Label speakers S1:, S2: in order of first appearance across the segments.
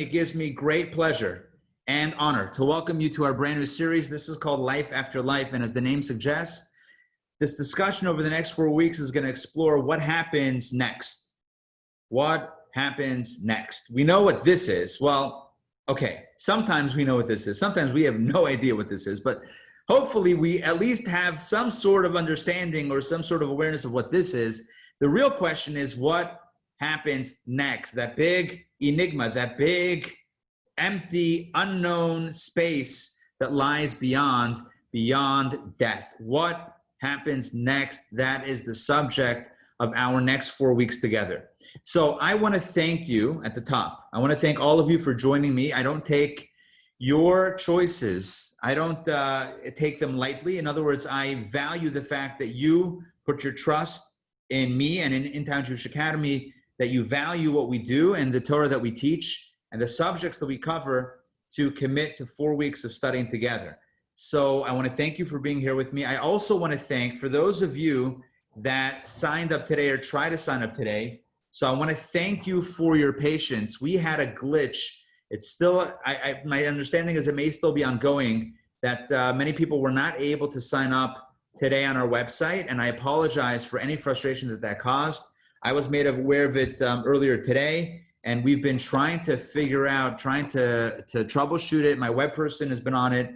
S1: It gives me great pleasure and honor to welcome you to our brand new series. This is called Life After Life, and as the name suggests, this discussion over the next 4 weeks is going to explore what happens next. What happens next? We know what this is. Well, okay, sometimes we know what this is. Sometimes we have no idea what this is, but hopefully we at least have some sort of understanding or some sort of awareness of what this is. The real question is what happens next? That big enigma, that big empty unknown space that lies beyond death. What happens next? That is the subject of our next 4 weeks together. So I want to thank you at the top. I want to thank all of you for joining me. I don't take your choices, I don't take them lightly. In other words, I value the fact that you put your trust in me and in Intown Jewish Academy, that you value what we do and the Torah that we teach and the subjects that we cover to commit to 4 weeks of studying together. So I want to thank you for being here with me. I also want to thank for those of you that signed up today or try to sign up today. So I want to thank you for your patience. We had a glitch. It's still, my understanding is it may still be ongoing, that many people were not able to sign up today on our website. And I apologize for any frustration that caused. I was made aware of it earlier today, and we've been trying to figure out, trying to troubleshoot it. My web person has been on it.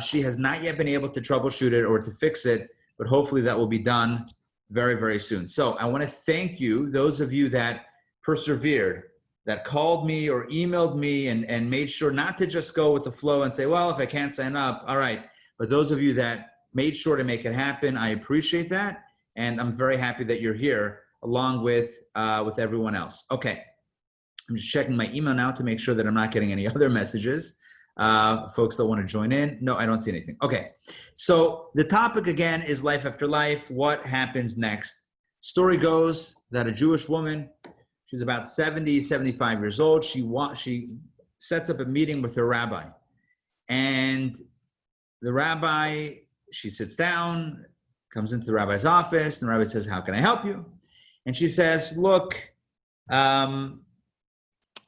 S1: She has not yet been able to troubleshoot it or to fix it, but hopefully that will be done very, very soon. So I want to thank you, those of you that persevered, that called me or emailed me and made sure not to just go with the flow and say, well, if I can't sign up, all right. But those of you that made sure to make it happen, I appreciate that. And I'm very happy that you're here along with everyone else. Okay, I'm just checking my email now to make sure that I'm not getting any other messages. Folks that want to join in. No, I don't see anything. Okay, so the topic again is life after life. What happens next? Story goes that a Jewish woman, she's about 70, 75 years old. She sets up a meeting with her rabbi. And the rabbi, she sits down, comes into the rabbi's office, and the rabbi says, how can I help you? And she says, look, I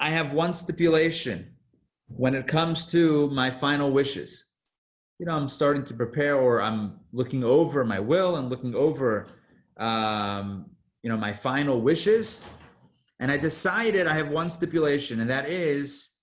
S1: have one stipulation when it comes to my final wishes. You know, I'm starting to prepare, or I'm looking over my will and looking over, my final wishes. And I decided I have one stipulation, and that is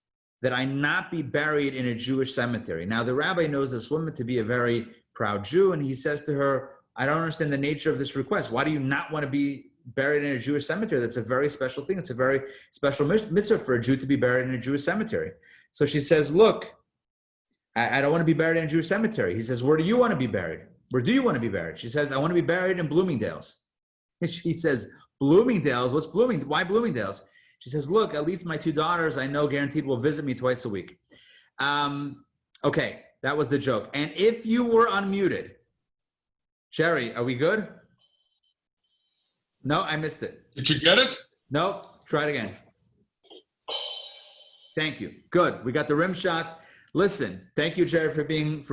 S1: that I not be buried in a Jewish cemetery. Now, the rabbi knows this woman to be a very proud Jew, and he says to her, I don't understand the nature of this request. Why do you not want to be buried in a Jewish cemetery? That's a very special thing. It's a very special mitzvah for a Jew to be buried in a Jewish cemetery. So she says, look, I don't want to be buried in a Jewish cemetery. He says, where do you want to be buried? Where do you want to be buried? She says, I want to be buried in Bloomingdale's. And she says, Bloomingdale's? What's Bloomingdale's? Why Bloomingdale's? She says, look, at least my two daughters, I know guaranteed will visit me twice a week. Okay, that was the joke. And if you were unmuted, Sherry, are we good? No, I missed it.
S2: Did you get it?
S1: Nope. Try it again. Thank you. Good. We got the rim shot. Listen, thank you, Jerry, for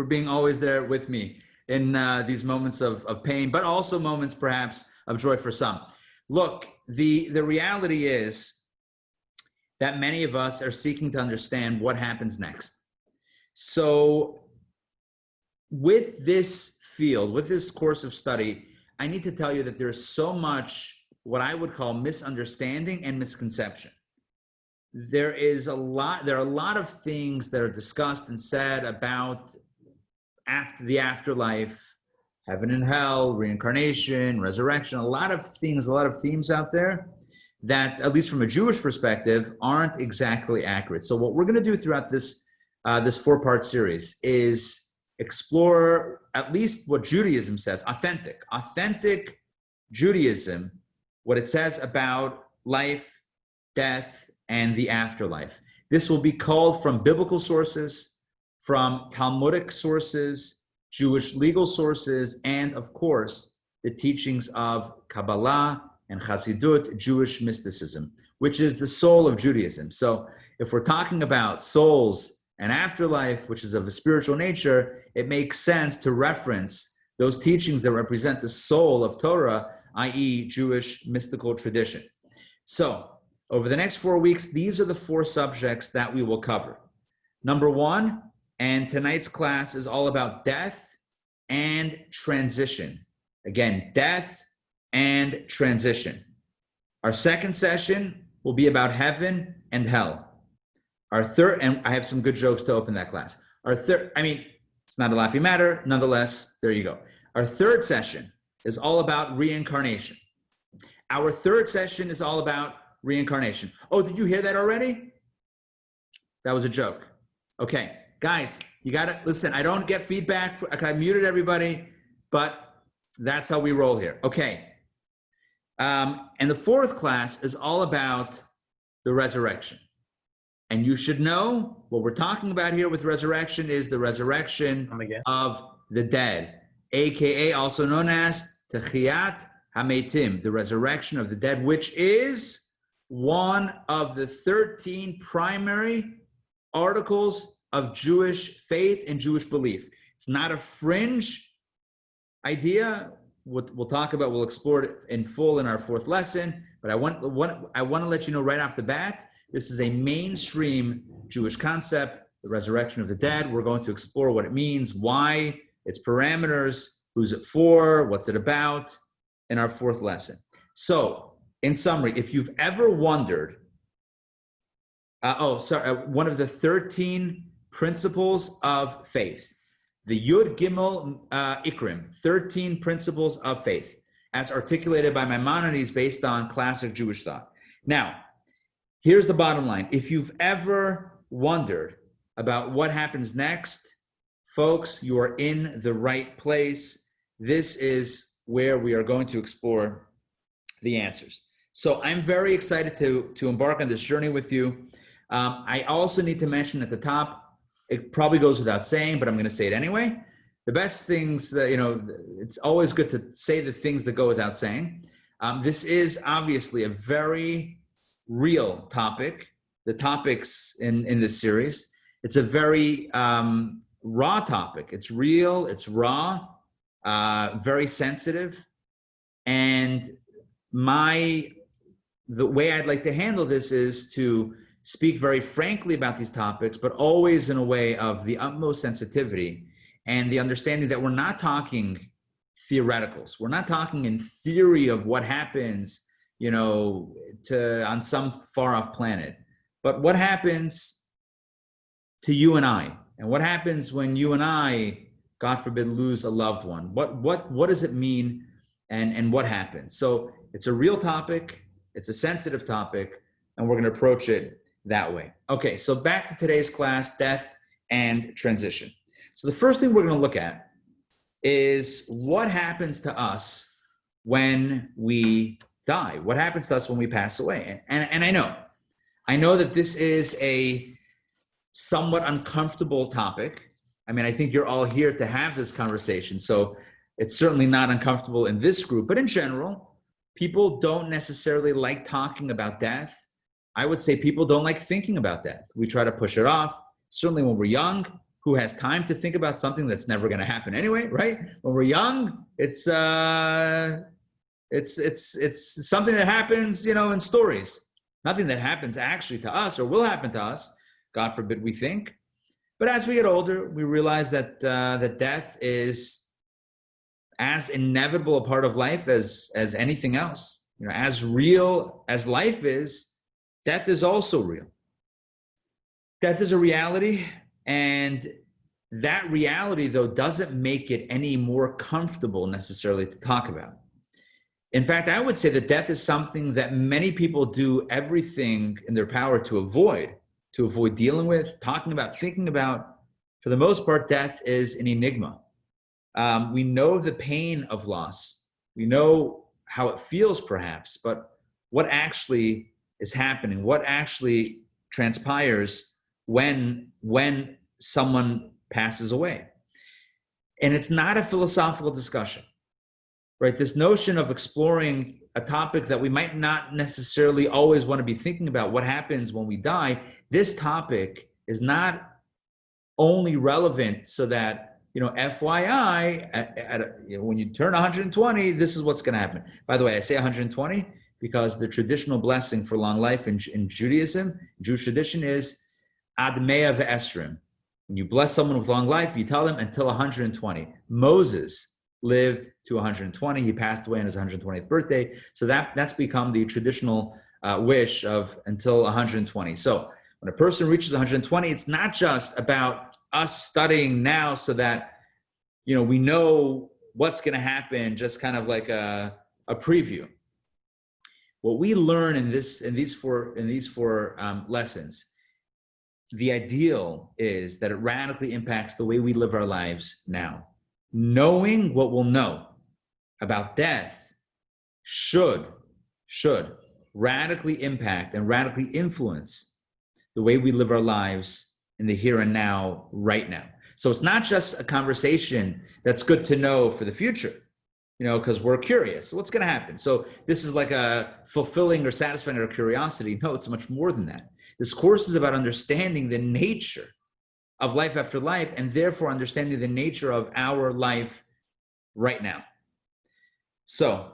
S1: being always there with me in these moments of pain, but also moments perhaps of joy for some. Look, the reality is that many of us are seeking to understand what happens next. So with this field, with this course of study, I need to tell you that there's so much what I would call misunderstanding and misconception. There are a lot of things that are discussed and said about the afterlife, heaven and hell, reincarnation, resurrection, a lot of things, a lot of themes out there that, at least from a Jewish perspective, aren't exactly accurate. So what we're going to do throughout this 4-part series is explore at least what Judaism says, authentic Judaism, what it says about life, death, and the afterlife. This will be called from biblical sources, from Talmudic sources, Jewish legal sources, and of course, the teachings of Kabbalah and Chassidut, Jewish mysticism, which is the soul of Judaism. So if we're talking about souls and afterlife, which is of a spiritual nature, it makes sense to reference those teachings that represent the soul of Torah, i.e. Jewish mystical tradition. So Over the next 4 weeks, these are the 4 subjects that we will cover. Number 1, and tonight's class is all about death and transition. Again, death and transition. Our second session will be about heaven and hell. Our third, and I have some good jokes to open that class. Our third, it's not a laughing matter. Nonetheless, there you go. Our third session is all about reincarnation. Our third session is all about reincarnation. Oh, did you hear that already? That was a joke. Okay, guys, you got to listen. I don't get feedback. I muted everybody, but that's how we roll here. Okay. And the fourth class is all about the resurrection. And you should know what we're talking about here with resurrection is the resurrection of the dead, aka also known as Techiyat HaMeitim, the resurrection of the dead, which is one of the 13 primary articles of Jewish faith and Jewish belief. It's not a fringe idea. We'll talk about, we'll explore it in full in our fourth lesson, but I want to let you know right off the bat, this is a mainstream Jewish concept, the resurrection of the dead. We're going to explore what it means, why, its parameters, who's it for, what's it about, in our fourth lesson. So, in summary, if you've ever wondered, one of the 13 principles of faith, the Yud Gimel Ikrim, 13 principles of faith, as articulated by Maimonides based on classic Jewish thought. Now, here's the bottom line. If you've ever wondered about what happens next, folks, you are in the right place. This is where we are going to explore the answers. So I'm very excited to embark on this journey with you. I also need to mention at the top, it probably goes without saying, but I'm going to say it anyway. The best things that, it's always good to say the things that go without saying. This is obviously a very real topic, the topics in this series. It's a very raw topic. It's real, it's raw, very sensitive. And the way I'd like to handle this is to speak very frankly about these topics, but always in a way of the utmost sensitivity and the understanding that we're not talking theoreticals. We're not talking in theory of what happens, on some far off planet, but what happens to you and I, and what happens when you and I, God forbid, lose a loved one. What does it mean, and what happens? So it's a real topic, it's a sensitive topic, and we're going to approach it that way. Okay, so back to today's class, death and transition. So the first thing we're going to look at is what happens to us when we die. What happens to us when we pass away? And I know that this is a somewhat uncomfortable topic. I think you're all here to have this conversation, so it's certainly not uncomfortable in this group, but in general, people don't necessarily like talking about death. I would say people don't like thinking about death. We try to push it off. Certainly when we're young, who has time to think about something that's never going to happen anyway, right? When we're young, it's something that happens, in stories. Nothing that happens actually to us or will happen to us. God forbid we think. But as we get older, we realize that that death is as inevitable a part of life as anything else. As real as life is, death is also real. Death is a reality, and that reality, though, doesn't make it any more comfortable necessarily to talk about. In fact, I would say that death is something that many people do everything in their power to avoid dealing with, talking about, thinking about. For the most part, death is an enigma. We know the pain of loss. We know how it feels, perhaps, but what actually is happening, what actually transpires when someone passes away. And it's not a philosophical discussion, right? This notion of exploring a topic that we might not necessarily always want to be thinking about, what happens when we die. This topic is not only relevant so that, FYI, when you turn 120, this is what's going to happen. By the way, I say 120 because the traditional blessing for long life in Judaism, Jewish tradition, is ad mea ve'esrim. When you bless someone with long life, you tell them until 120. Moses lived to 120. He passed away on his 120th birthday. So that's become the traditional wish of until 120. So when a person reaches 120, it's not just about us studying now so that, we know what's going to happen, just kind of like a preview. What we learn in these four lessons, the ideal is that it radically impacts the way we live our lives now. Knowing what we'll know about death should radically impact and radically influence the way we live our lives in the here and now, right now. So it's not just a conversation that's good to know for the future, because we're curious. So what's going to happen? So this is like a fulfilling or satisfying our curiosity. No, it's much more than that. This course is about understanding the nature of life after life, and therefore understanding the nature of our life right now. So,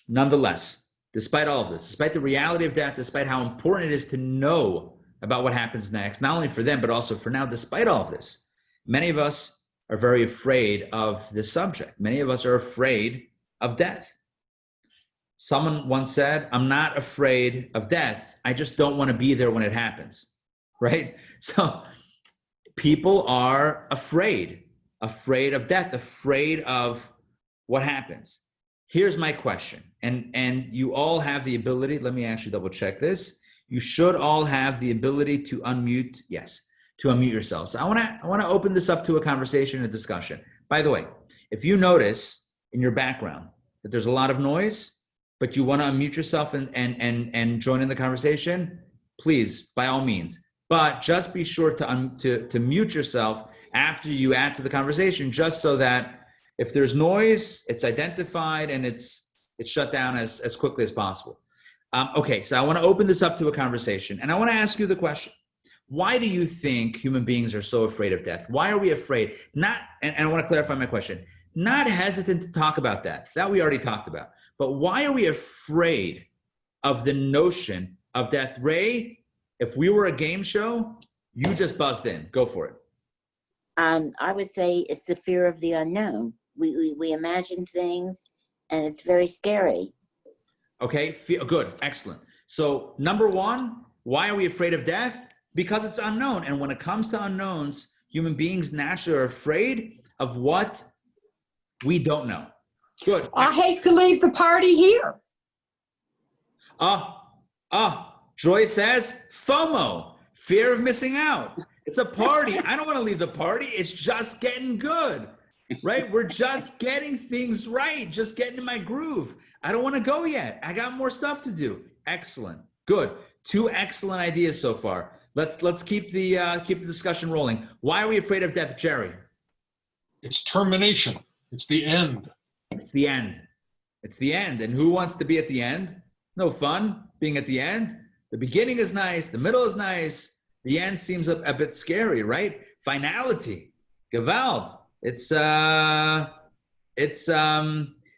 S1: nonetheless, despite all of this, despite the reality of death, despite how important it is to know about what happens next, not only for them, but also for now, despite all of this, many of us are very afraid of this subject. Many of us are afraid of death. Someone once said, I'm not afraid of death. I just don't want to be there when it happens, right? So people are afraid of death, afraid of what happens. Here's my question. And you all have the ability, let me actually double check this. You should all have the ability to unmute, to unmute yourselves. So I want to open this up to a conversation, a discussion. By the way, if you notice in your background that there's a lot of noise, but you want to unmute yourself and join in the conversation, please, by all means. But just be sure to mute yourself after you add to the conversation, just so that if there's noise, it's identified and it's shut down as quickly as possible. Okay, so I want to open this up to a conversation, and I want to ask you the question. Why do you think human beings are so afraid of death? Why are we afraid? And I want to clarify my question. Not hesitant to talk about death. That we already talked about. But why are we afraid of the notion of death? Ray, if we were a game show, you just buzzed in. Go for it.
S2: I would say it's the fear of the unknown. We imagine things, and it's very scary.
S1: Okay, good, excellent. So number one, why are we afraid of death? Because it's unknown. And when it comes to unknowns, human beings naturally are afraid of what we don't know. Good.
S3: I hate to leave the party here.
S1: Joy says FOMO, fear of missing out. It's a party. I don't want to leave the party. It's just getting good, right? We're just getting things right, just getting in my groove. I don't want to go yet. I got more stuff to do. Excellent. Good. 2 excellent ideas so far. Let's keep the discussion rolling. Why are we afraid of death, Jerry?
S4: It's termination. It's the end.
S1: It's the end. It's the end. And who wants to be at the end? No fun being at the end. The beginning is nice. The middle is nice. The end seems a bit scary, right? Finality. Gewalt. It's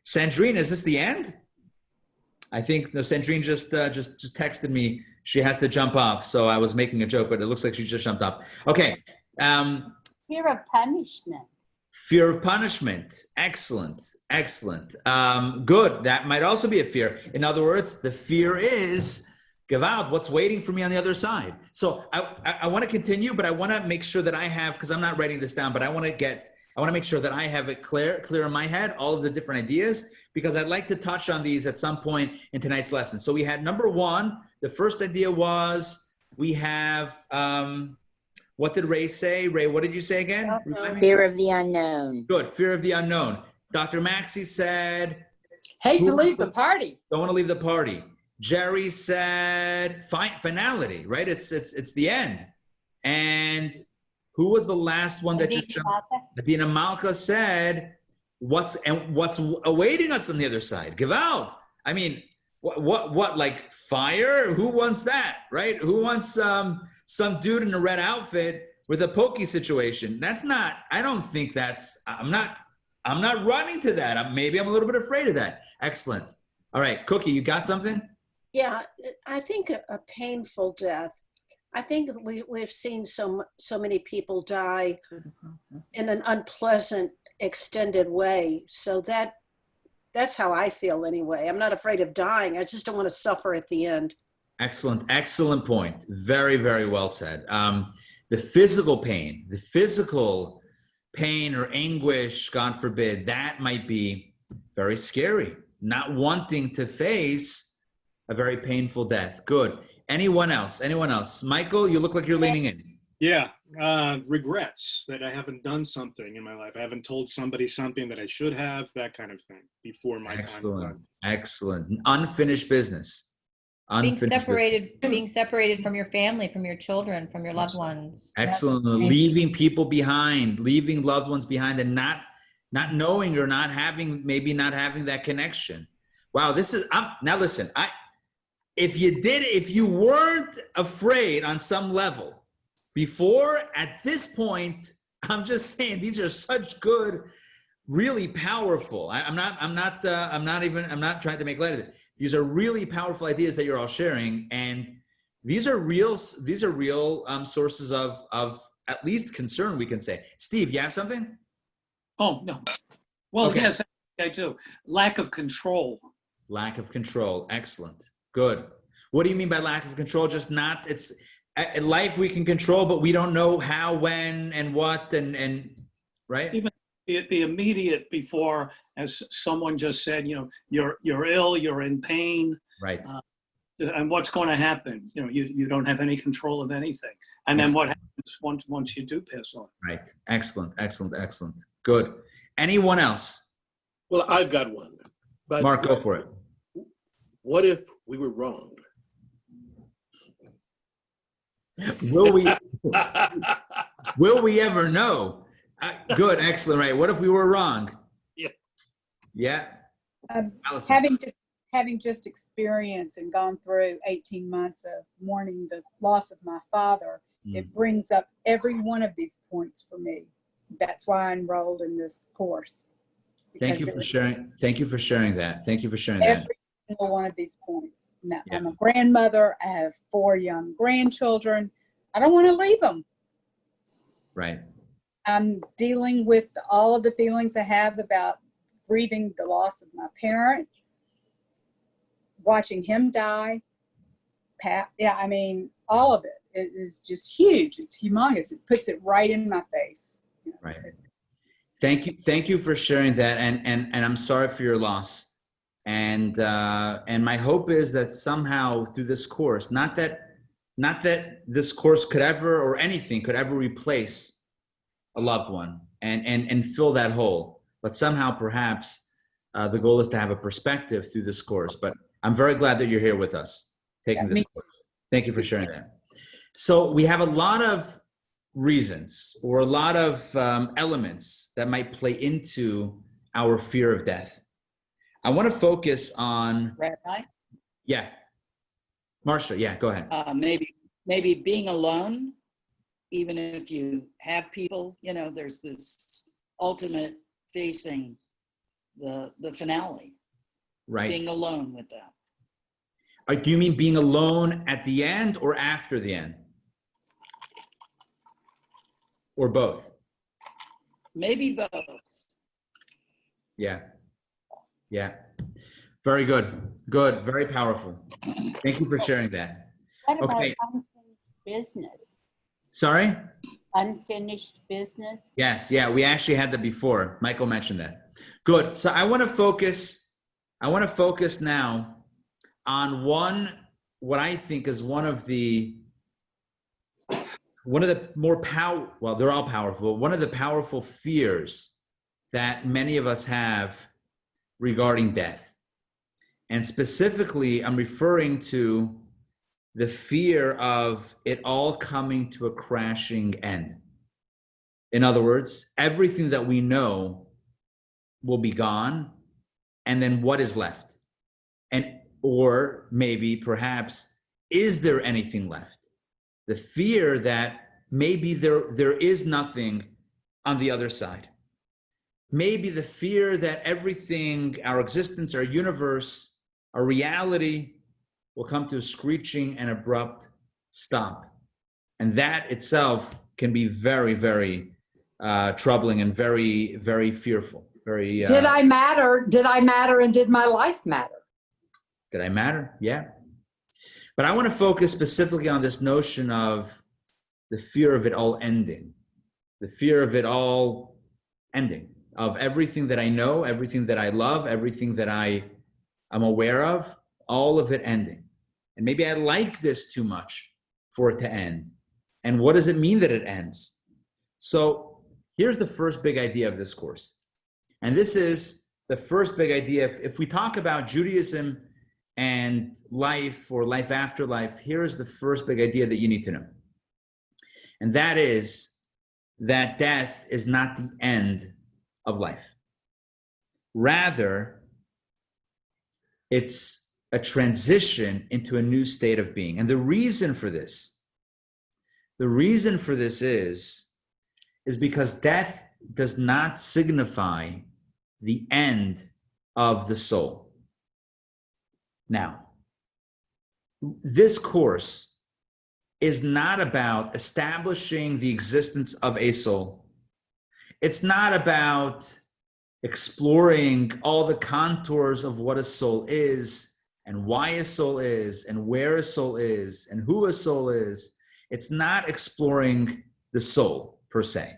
S1: Sandrine, is this the end? I think Sandrine just texted me. She has to jump off. So I was making a joke, but it looks like she just jumped off. Okay.
S3: Fear of punishment.
S1: Fear of punishment. Excellent. Good. That might also be a fear. In other words, the fear is, Gewalt, what's waiting for me on the other side? So I want to continue, but I want to make sure that I have, because I'm not writing this down, but I want to make sure that I have it clear in my head, all of the different ideas, because I'd like to touch on these at some point in tonight's lesson. So we had number one, the first idea was we have, what did Ray say? Ray, what did you say again?
S2: Fear of the unknown.
S1: Good, fear of the unknown. Dr. Maxey said,
S3: Hate to leave the party.
S1: Don't want to leave the party. Jerry said, finality, right? It's the end. And who was the last one that just jumped? Adina Malka said, what's awaiting us on the other side? Gewalt. I mean, what like fire? Who wants that, right? Who wants some dude in a red outfit with a pokey situation? I don't think I'm not running to that. Maybe I'm a little bit afraid of that. Excellent. All right, Cookie, you got something?
S5: Yeah, I think a painful death. I think we've seen so many people die in an unpleasant, extended way. So that's how I feel anyway. I'm not afraid of dying. I just don't want to suffer at the end.
S1: Excellent, excellent point. Very, very well said. The physical pain or anguish, God forbid, that might be very scary. Not wanting to face a very painful death. Good. Anyone else? Anyone else? Michael, you look like you're leaning in.
S6: Yeah, regrets that I haven't done something in my life. I haven't told somebody something that I should have, that kind of thing, before my time.
S1: Excellent, excellent. Unfinished business.
S7: Being separated from your family, from your children, from your loved ones.
S1: Excellent. Leaving people behind, leaving loved ones behind, and not knowing or not having that connection. Wow, this is now listen, if you weren't afraid on some level before, at this point, I'm just saying these are such good, really powerful. I'm not trying to make light of it. These are really powerful ideas that you're all sharing, and these are real sources of at least concern, we can say. Steve, you have something?
S8: Oh, no. Well,
S1: Okay.
S8: yes, I do. Lack of control.
S1: Lack of control. Excellent. Good. What do you mean by lack of control? Just not, it's in life we can control, but we don't know how, when, and what, and right?
S8: Even the immediate before, as someone just said, you're ill, you're in pain.
S1: Right.
S8: And what's going to happen? You don't have any control of anything. And then what happens once you do pass on?
S1: Right. Excellent. Excellent. Excellent. Good. Anyone else?
S9: Well, I've got one. But
S1: Mark, go for it.
S9: what if we were wrong?
S1: Will we ever know? Good. Excellent. Right. What if we were wrong?
S9: Yeah.
S1: Yeah.
S3: Allison. Having just experienced and gone through 18 months of mourning the loss of my father, it brings up every one of these points for me. That's why I enrolled in this course.
S1: Thank you for sharing. Thank you for sharing that. Thank you for sharing that.
S3: Every single one of these points. Now, I'm a grandmother. I have 4 young grandchildren. I don't want to leave them.
S1: Right.
S3: I'm dealing with all of the feelings I have about grieving the loss of my parent, watching him die. I mean, all of it. It is just huge. It's humongous. It puts it right in my face.
S1: Right. Thank you for sharing that, and I'm sorry for your loss. And my hope is that somehow through this course, not that this course could ever, or anything could ever replace a loved one and fill that hole, but somehow perhaps the goal is to have a perspective through this course. But I'm very glad that you're here with us taking this course. Thank you for sharing that. So we have a lot of reasons or a lot of elements that might play into our fear of death. I want to focus on...
S10: Rabbi?
S1: Yeah. Marcia, yeah, go ahead.
S10: Maybe being alone, even if you have people, there's this ultimate facing the finale.
S1: Right.
S10: Being alone with that.
S1: Do you mean being alone at the end or after the end? Or both?
S10: Maybe both.
S1: Yeah. Yeah. Very good. Good. Very powerful. Thank you for sharing that.
S3: What about
S1: Okay.
S3: unfinished business?
S1: Sorry?
S3: Unfinished business?
S1: Yes. Yeah. We actually had that before. Michael mentioned that. Good. So I want to focus now on what I think is one of the more they're all powerful. One of the powerful fears that many of us have regarding death. And specifically, I'm referring to the fear of it all coming to a crashing end. In other words, everything that we know will be gone, and then what is left? Or maybe, perhaps, is there anything left? The fear that maybe there is nothing on the other side. Maybe the fear that everything, our existence, our universe, our reality will come to a screeching and abrupt stop. And that itself can be very, very troubling and very, very fearful. Very.
S11: Did I matter? Did I matter? And did my life matter?
S1: Did I matter? Yeah. But I want to focus specifically on this notion of the fear of it all ending, the fear of it all ending, of everything that I know, everything that I love, everything that I'm aware of, all of it ending. And maybe I like this too much for it to end. And what does it mean that it ends? So here's the first big idea of this course. And this is the first big idea. If we talk about Judaism and life or life after life, here is the first big idea that you need to know. And that is that death is not the end of life. Rather, it's a transition into a new state of being. And the reason for this is because death does not signify the end of the soul. Now, this course is not about establishing the existence of a soul. It's not about exploring all the contours of what a soul is and why a soul is and where a soul is and who a soul is. It's not exploring the soul per se,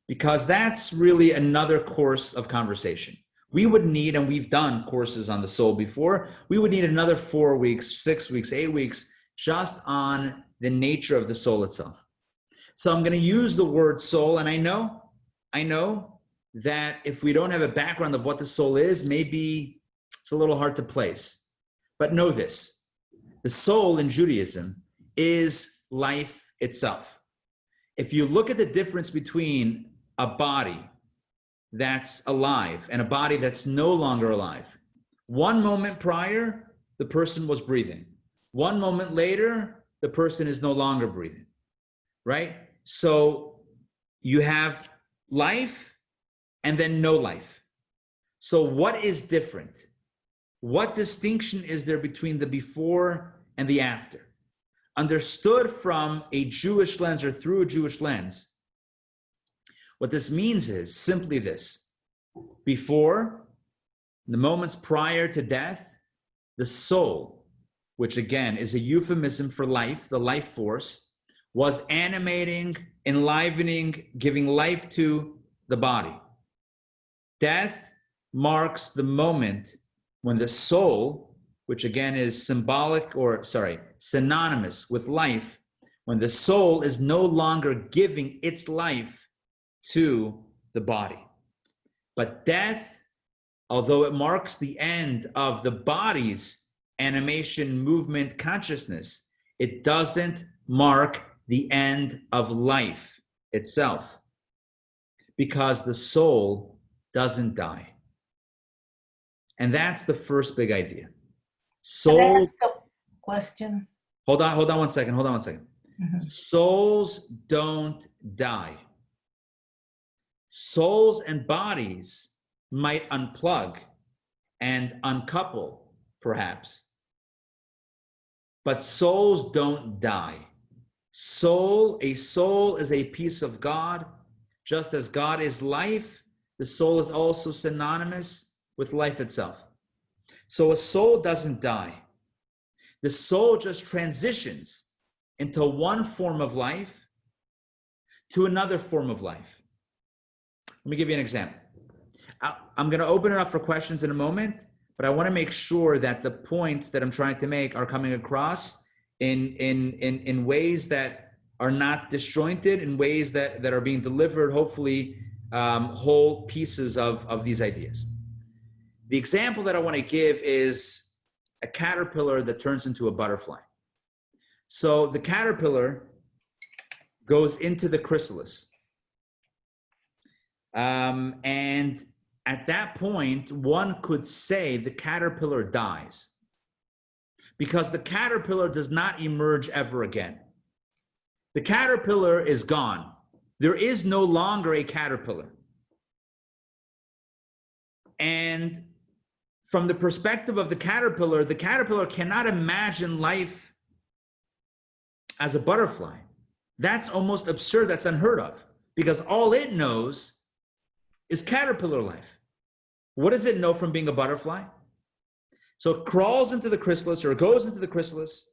S1: because that's really another course of conversation. We would need, and we've done courses on the soul before, we would need another 4 weeks, 6 weeks, 8 weeks just on the nature of the soul itself. So I'm going to use the word soul, and I know that if we don't have a background of what the soul is, maybe it's a little hard to place. But know this, the soul in Judaism is life itself. If you look at the difference between a body that's alive and a body that's no longer alive, one moment prior, the person was breathing. One moment later, the person is no longer breathing, right? So you have life and then no life. So what is different? What distinction is there between the before and the after? Understood from a Jewish lens or through a Jewish lens, what this means is simply this. Before, the moments prior to death, the soul, which again is a euphemism for life, the life force, was animating, enlivening, giving life to the body. Death marks the moment when the soul, which again is synonymous with life, when the soul is no longer giving its life to the body. But death, although it marks the end of the body's animation, movement, consciousness, it doesn't mark the end of life itself, because the soul doesn't die. And that's the first big idea. Soul.
S12: Question.
S1: Hold on one second. Mm-hmm. Souls don't die. Souls and bodies might unplug and uncouple, perhaps. But souls don't die. A soul is a piece of God. Just as God is life, the soul is also synonymous with life itself. So a soul doesn't die. The soul just transitions into one form of life to another form of life. Let me give you an example. I'm going to open it up for questions in a moment, but I want to make sure that the points that I'm trying to make are coming across in ways that are not disjointed, in ways that are being delivered, hopefully whole pieces of these ideas. The example that I want to give is a caterpillar that turns into a butterfly. So the caterpillar goes into the chrysalis. And at that point, one could say the caterpillar dies, because the caterpillar does not emerge ever again. The caterpillar is gone. There is no longer a caterpillar. And from the perspective of the caterpillar cannot imagine life as a butterfly. That's almost absurd. That's unheard of, because all it knows is caterpillar life. What does it know from being a butterfly? So it crawls into the chrysalis, or it goes into the chrysalis.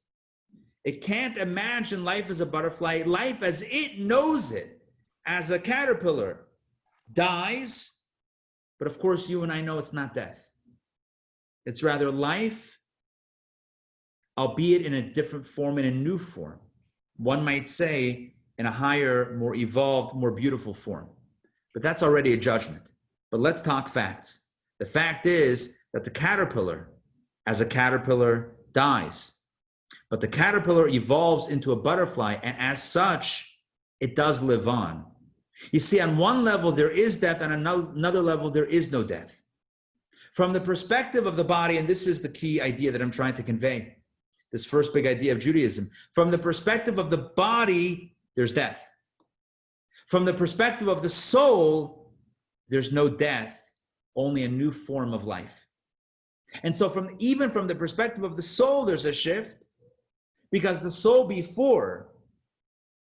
S1: It can't imagine life as a butterfly. Life as it knows it, as a caterpillar, dies. But of course, you and I know it's not death. It's rather life, albeit in a different form, in a new form. One might say in a higher, more evolved, more beautiful form. But that's already a judgment. But let's talk facts. The fact is that the caterpillar, as a caterpillar, dies. But the caterpillar evolves into a butterfly, and as such, it does live on. You see, on one level, there is death, on another level, there is no death. From the perspective of the body, and this is the key idea that I'm trying to convey, this first big idea of Judaism, from the perspective of the body, there's death. From the perspective of the soul, there's no death, only a new form of life. And so even from the perspective of the soul, there's a shift, because the soul before,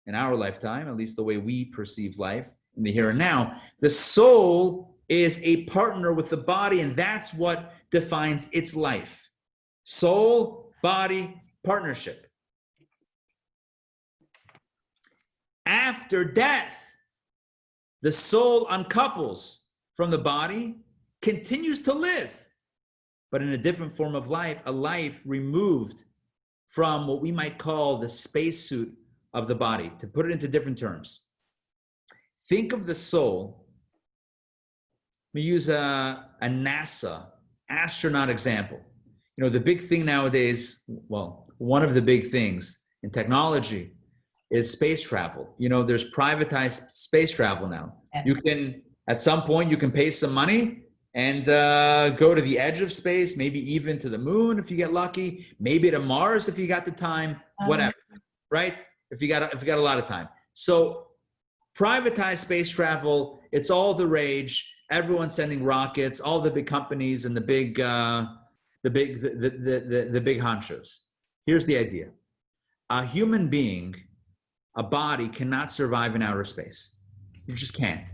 S1: in our lifetime, at least the way we perceive life in the here and now, the soul is a partner with the body, and that's what defines its life. Soul, body, partnership. After death, the soul uncouples from the body, continues to live, but in a different form of life, a life removed from what we might call the spacesuit of the body. To put it into different terms, think of the soul. We use a NASA astronaut example. You know, the big thing nowadays, well, one of the big things in technology is space travel. You know, there's privatized space travel now. You can, at some point, you can pay some money and go to the edge of space, maybe even to the moon if you get lucky, maybe to Mars if you got the time, whatever, right? If you got a lot of time. So privatized space travel, it's all the rage. Everyone's sending rockets, all the big companies and the big honchos. Here's the idea. A human being, a body, cannot survive in outer space. You just can't.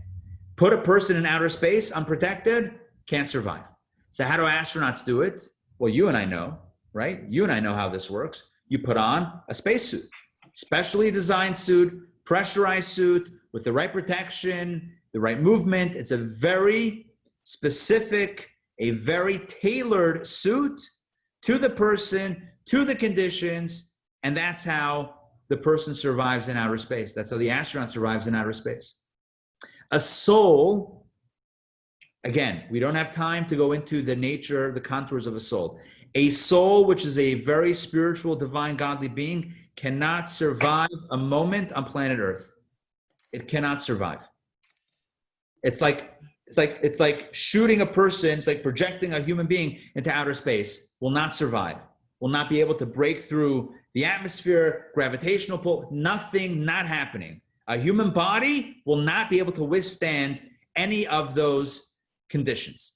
S1: Put a person in outer space unprotected, can't survive. So how do astronauts do it? Well, you and I know, right? You and I know how this works. You put on a spacesuit, specially designed suit, pressurized suit with the right protection, the right movement. It's a very specific, a very tailored suit to the person, to the conditions, and that's how the person survives in outer space. That's how the astronaut survives in outer space. A soul, again, we don't have time to go into the nature, the contours of a soul. A soul, which is a very spiritual, divine, godly being, cannot survive a moment on planet Earth. It cannot survive. It's like shooting a person. It's like projecting a human being into outer space. Will not survive. Will not be able to break through the atmosphere, gravitational pull. Nothing, not happening. A human body will not be able to withstand any of those conditions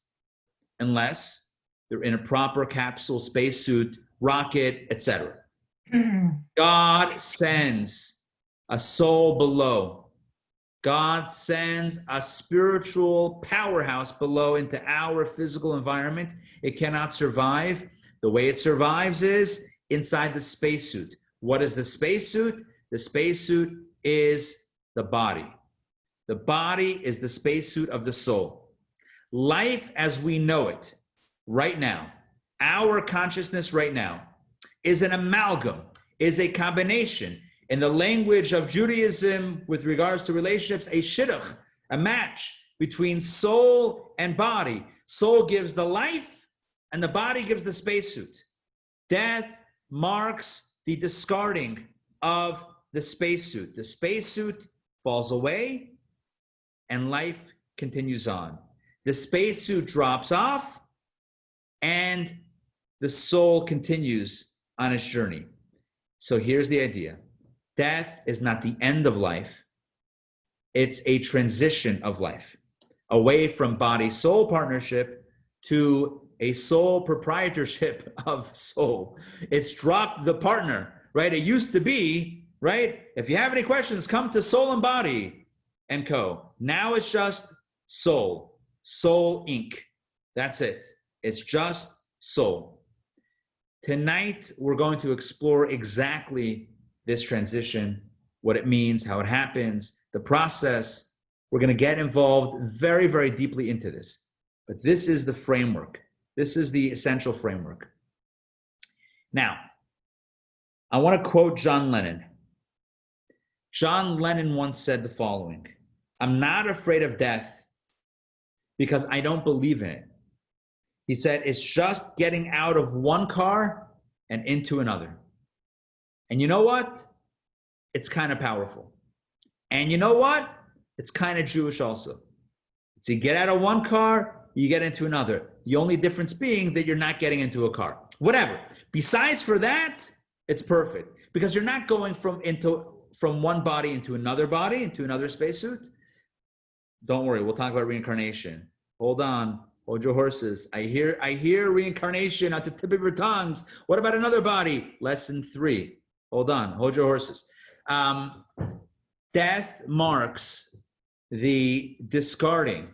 S1: unless they're in a proper capsule, spacesuit, rocket, etc. God sends a soul below. God sends a spiritual powerhouse below into our physical environment. It cannot survive. The way it survives is inside the spacesuit. What is the spacesuit? The spacesuit is the body. The body is the spacesuit of the soul. Life as we know it right now, our consciousness right now, is an amalgam, is a combination. In the language of Judaism, with regards to relationships, a shidduch, a match between soul and body. Soul gives the life, and the body gives the spacesuit. Death marks the discarding of the spacesuit. The spacesuit falls away, and life continues on. The spacesuit drops off, and the soul continues on its journey. So here's the idea. Death is not the end of life. It's a transition of life away from body-soul partnership to a sole proprietorship of soul. It's dropped the partner, right? It used to be, right? If you have any questions, come to Soul and Body and Co. Now it's just Soul, Soul Inc. That's it. It's just soul. Tonight, we're going to explore exactly this transition, what it means, how it happens, the process. We're going to get involved very, very deeply into this. But this is the framework. This is the essential framework. Now, I want to quote John Lennon. John Lennon once said the following: "I'm not afraid of death because I don't believe in it." He said, "It's just getting out of one car and into another." And you know what? It's kind of powerful. And you know what? It's kind of Jewish also. So you get out of one car, you get into another. The only difference being that you're not getting into a car. Whatever. Besides for that, it's perfect. Because you're not going from one body into another spacesuit. Don't worry, we'll talk about reincarnation. Hold on. Hold your horses. I hear reincarnation at the tip of your tongues. What about another body? Lesson 3. Hold on. Hold your horses. Death marks the discarding.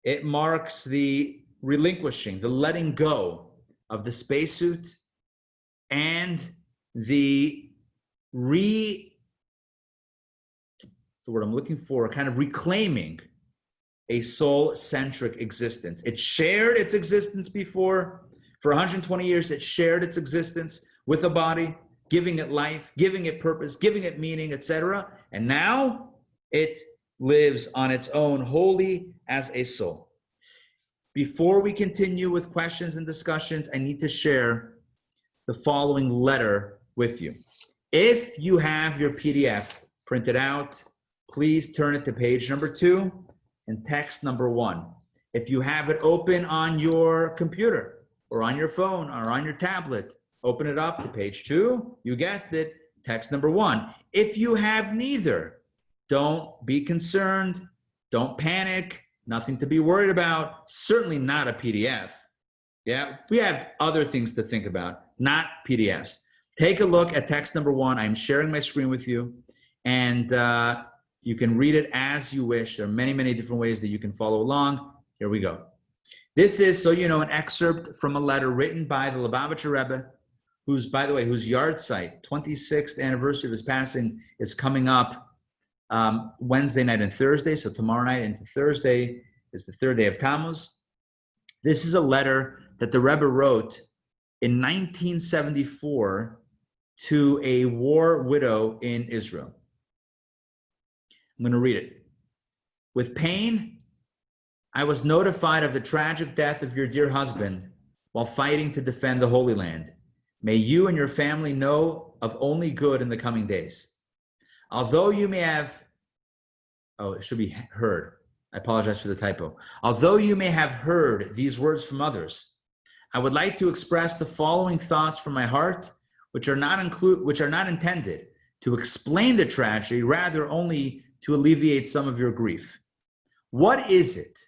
S1: It marks the relinquishing, the letting go of the spacesuit and the kind of reclaiming a soul-centric existence. It shared its existence before. For 120 years, it shared its existence with a body, giving it life, giving it purpose, giving it meaning, etc. And now it lives on its own wholly as a soul. Before we continue with questions and discussions, I need to share the following letter with you. If you have your PDF printed out, please turn it to page number 2 and text number 1. If you have it open on your computer or on your phone or on your tablet, open it up to page 2. You guessed it, text number 1. If you have neither, don't be concerned. Don't panic. Nothing to be worried about. Certainly not a PDF. Yeah, we have other things to think about, not PDFs. Take a look at text number 1. I'm sharing my screen with you, and you can read it as you wish. There are many, many different ways that you can follow along. Here we go. This is, so you know, an excerpt from a letter written by the Lubavitcher Rebbe, who's, by the way, whose yahrzeit, 26th anniversary of his passing, is coming up Wednesday night and Thursday. So tomorrow night into Thursday is the 3rd day of Tammuz. This is a letter that the Rebbe wrote in 1974 to a war widow in Israel. I'm going to read it. With pain, I was notified of the tragic death of your dear husband while fighting to defend the Holy Land. May you and your family know of only good in the coming days. Although you may have, it should be heard. I apologize for the typo. Although you may have heard these words from others, I would like to express the following thoughts from my heart, which are not intended to explain the tragedy, rather only to alleviate some of your grief. What is it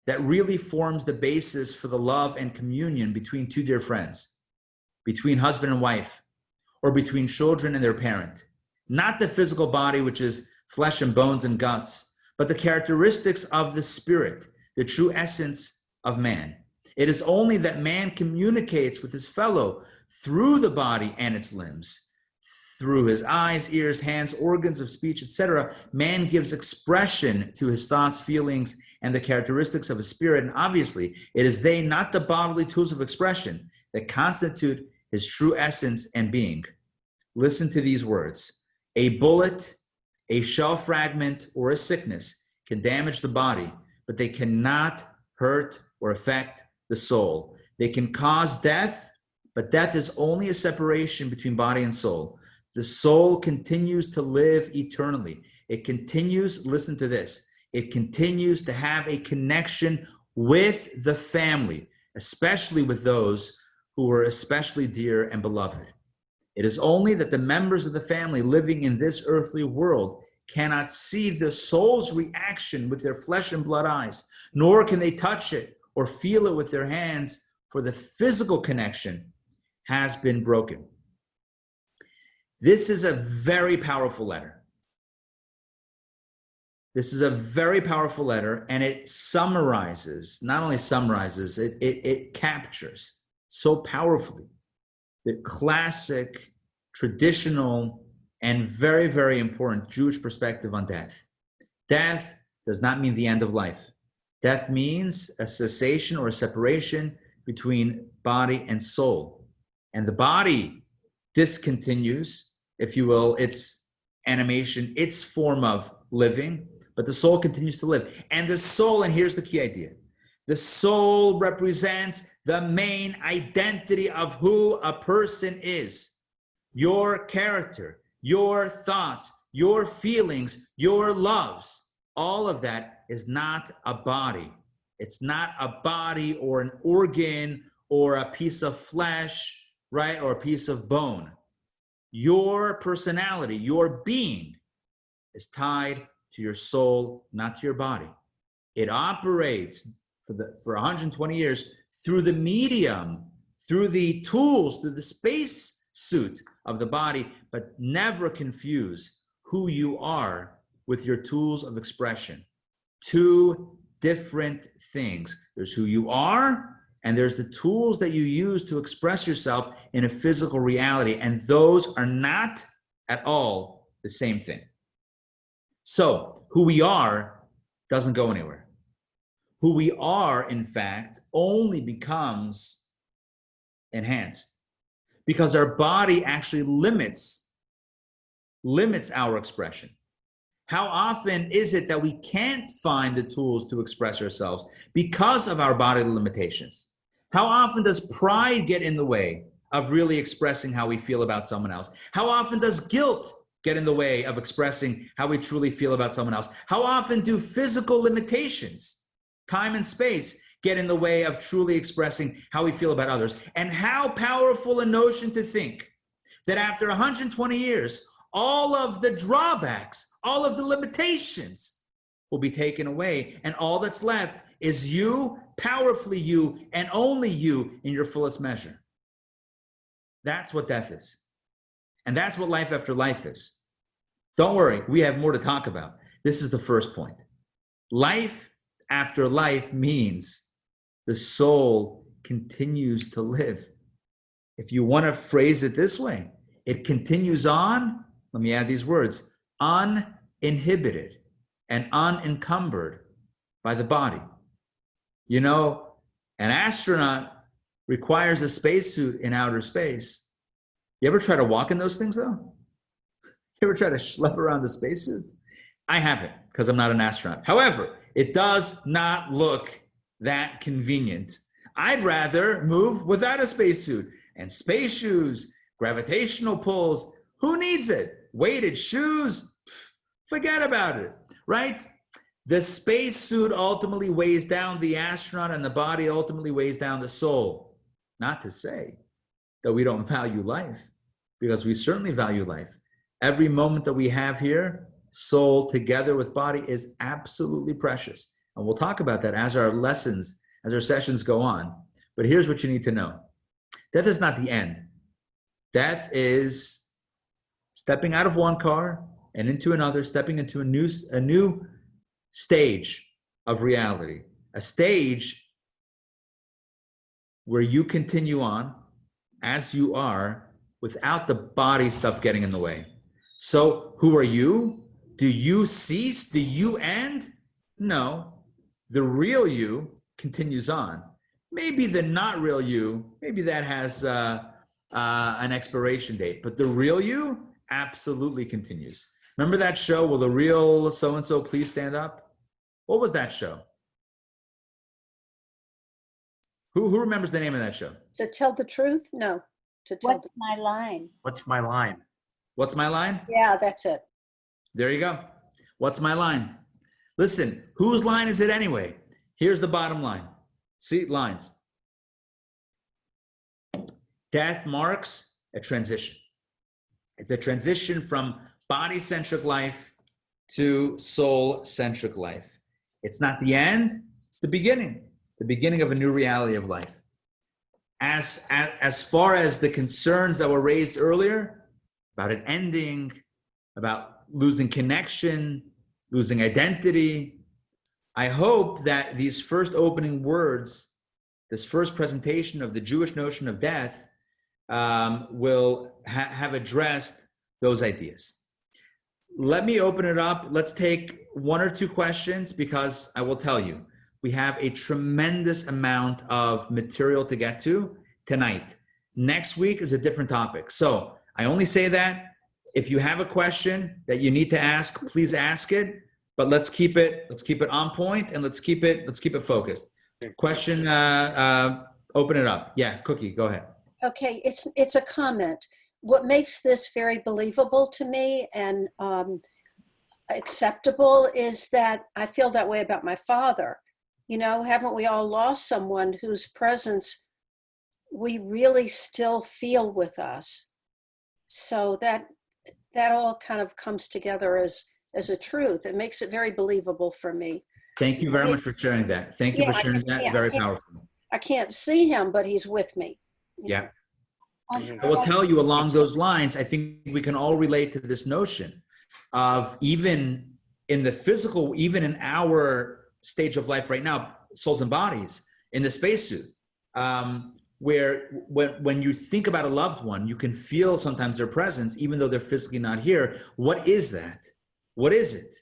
S1: that really forms the basis for the love and communion between two dear friends, between husband and wife, or between children and their parent? Not the physical body, which is flesh and bones and guts, but the characteristics of the spirit, the true essence of man. It is only that man communicates with his fellow through the body and its limbs. Through his eyes, ears, hands, organs of speech, etc., man gives expression to his thoughts, feelings, and the characteristics of his spirit. And obviously, it is they, not the bodily tools of expression, that constitute his true essence and being. Listen to these words. A bullet, a shell fragment, or a sickness can damage the body, but they cannot hurt or affect the soul. They can cause death, but death is only a separation between body and soul. The soul continues to live eternally. It continues, listen to this, it continues to have a connection with the family, especially with those who are especially dear and beloved. It is only that the members of the family living in this earthly world cannot see the soul's reaction with their flesh and blood eyes, nor can they touch it or feel it with their hands for the physical connection has been broken. This is a very powerful letter. This is a very powerful letter, and it summarizes, not only summarizes, it captures so powerfully the classic, traditional, and very, very important Jewish perspective on death. Death does not mean the end of life. Death means a cessation or a separation between body and soul. And the body discontinues, if you will, its animation, its form of living, but the soul continues to live. And the soul, and here's the key idea, the soul represents the main identity of who a person is. Your character, your thoughts, your feelings, your loves, all of that is not a body. It's not a body or an organ or a piece of flesh, right? Or a piece of bone. Your personality, your being is tied to your soul, not to your body. It operates for 120 years through the medium, through the tools, through the space suit of the body, but never confuse who you are with your tools of expression. Two different things. There's who you are, and there's the tools that you use to express yourself in a physical reality, and those are not at all the same thing. So, who we are doesn't go anywhere. Who we are, in fact, only becomes enhanced because our body actually limits our expression. How often is it that we can't find the tools to express ourselves because of our bodily limitations? How often does pride get in the way of really expressing how we feel about someone else? How often does guilt get in the way of expressing how we truly feel about someone else? How often do physical limitations, time and space, get in the way of truly expressing how we feel about others? And how powerful a notion to think that after 120 years, all of the drawbacks, all of the limitations will be taken away, and all that's left is you, powerfully you, and only you in your fullest measure. That's what death is. And that's what life after life is. Don't worry, we have more to talk about. This is the first point. Life after life means the soul continues to live. If you want to phrase it this way, it continues on, let me add these words, uninhibited and unencumbered by the body. You know, an astronaut requires a spacesuit in outer space. You ever try to walk in those things though? You ever try to schlep around the spacesuit? I haven't, because I'm not an astronaut. However, it does not look that convenient. I'd rather move without a spacesuit and space shoes, gravitational pulls. Who needs it? Weighted shoes? Forget about it, right? The spacesuit ultimately weighs down the astronaut, and the body ultimately weighs down the soul. Not to say that we don't value life, because we certainly value life. Every moment that we have here, soul together with body, is absolutely precious. And we'll talk about that as our lessons, as our sessions go on. But here's what you need to know. Death is not the end. Death is stepping out of one car and into another, stepping into a new stage of reality. A stage where you continue on as you are without the body stuff getting in the way. So who are you? Do you cease? Do you end? No. The real you continues on. Maybe the not real you, maybe that has an expiration date, but the real you absolutely continues. Remember that show, Will the Real So-and-so Please Stand Up? What was that show? Who remembers the name of that show?
S5: To tell the truth? No. To tell
S2: What's my line?
S12: What's my line?
S1: What's my line?
S5: Yeah, that's it.
S1: There you go. What's my line? Listen, whose line is it anyway? Here's the bottom line. See, lines. Death marks a transition. It's a transition from body-centric life to soul-centric life. It's not the end, it's the beginning of a new reality of life. as far as the concerns that were raised earlier about it ending, about losing connection, losing identity, I hope that these first opening words, this first presentation of the Jewish notion of death, will have addressed those ideas. Let me open it up. Let's take one or two questions, because I will tell you, we have a tremendous amount of material to get to tonight. Next week is a different topic. So I only say that if you have a question that you need to ask, please ask it. But let's keep it on point, and let's keep it focused. Question, open it up. Yeah, Cookie, go ahead.
S5: Okay, it's a comment. What makes this very believable to me and acceptable is that I feel that way about my father. You know, haven't we all lost someone whose presence we really still feel with us? So that all kind of comes together as a truth. It makes it very believable for me.
S1: Thank you very much for sharing that. Thank you for sharing that. Very powerful.
S5: I can't see him, but he's with me.
S1: Yeah. I will tell you along those lines, I think we can all relate to this notion of, even in the physical, even in our stage of life right now, souls and bodies, in the spacesuit, where when you think about a loved one, you can feel sometimes their presence, even though they're physically not here. What is that? What is it?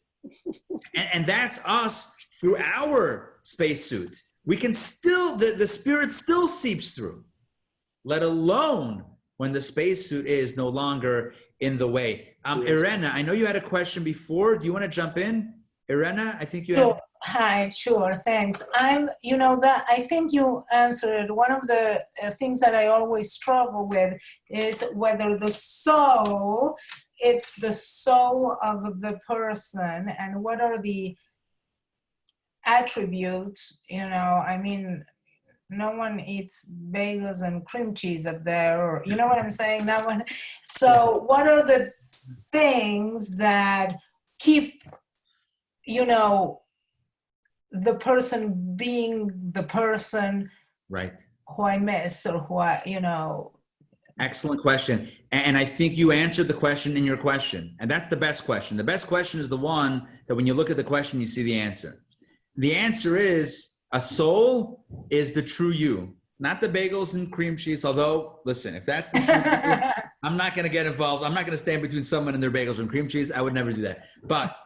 S1: And that's us through our spacesuit. We can still, the spirit still seeps through, let alone when the spacesuit is no longer in the way. Irena, I know you had a question before. Do you want to jump in? Irena, I think you had.
S12: Hi, sure, thanks. I think you answered one of the things that I always struggle with is whether the soul, it's the soul of the person, and what are the attributes, I mean, no one eats bagels and cream cheese up there, or you know what I'm saying? No one. So what are the things that keep, the person being the person,
S1: right,
S12: who I miss, or who I,
S1: Excellent question. And I think you answered the question in your question. And that's the best question. The best question is the one that when you look at the question, you see the answer. The answer is, a soul is the true you, not the bagels and cream cheese. Although, listen, if that's the true you, I'm not going to get involved. I'm not going to stand between someone and their bagels and cream cheese. I would never do that. But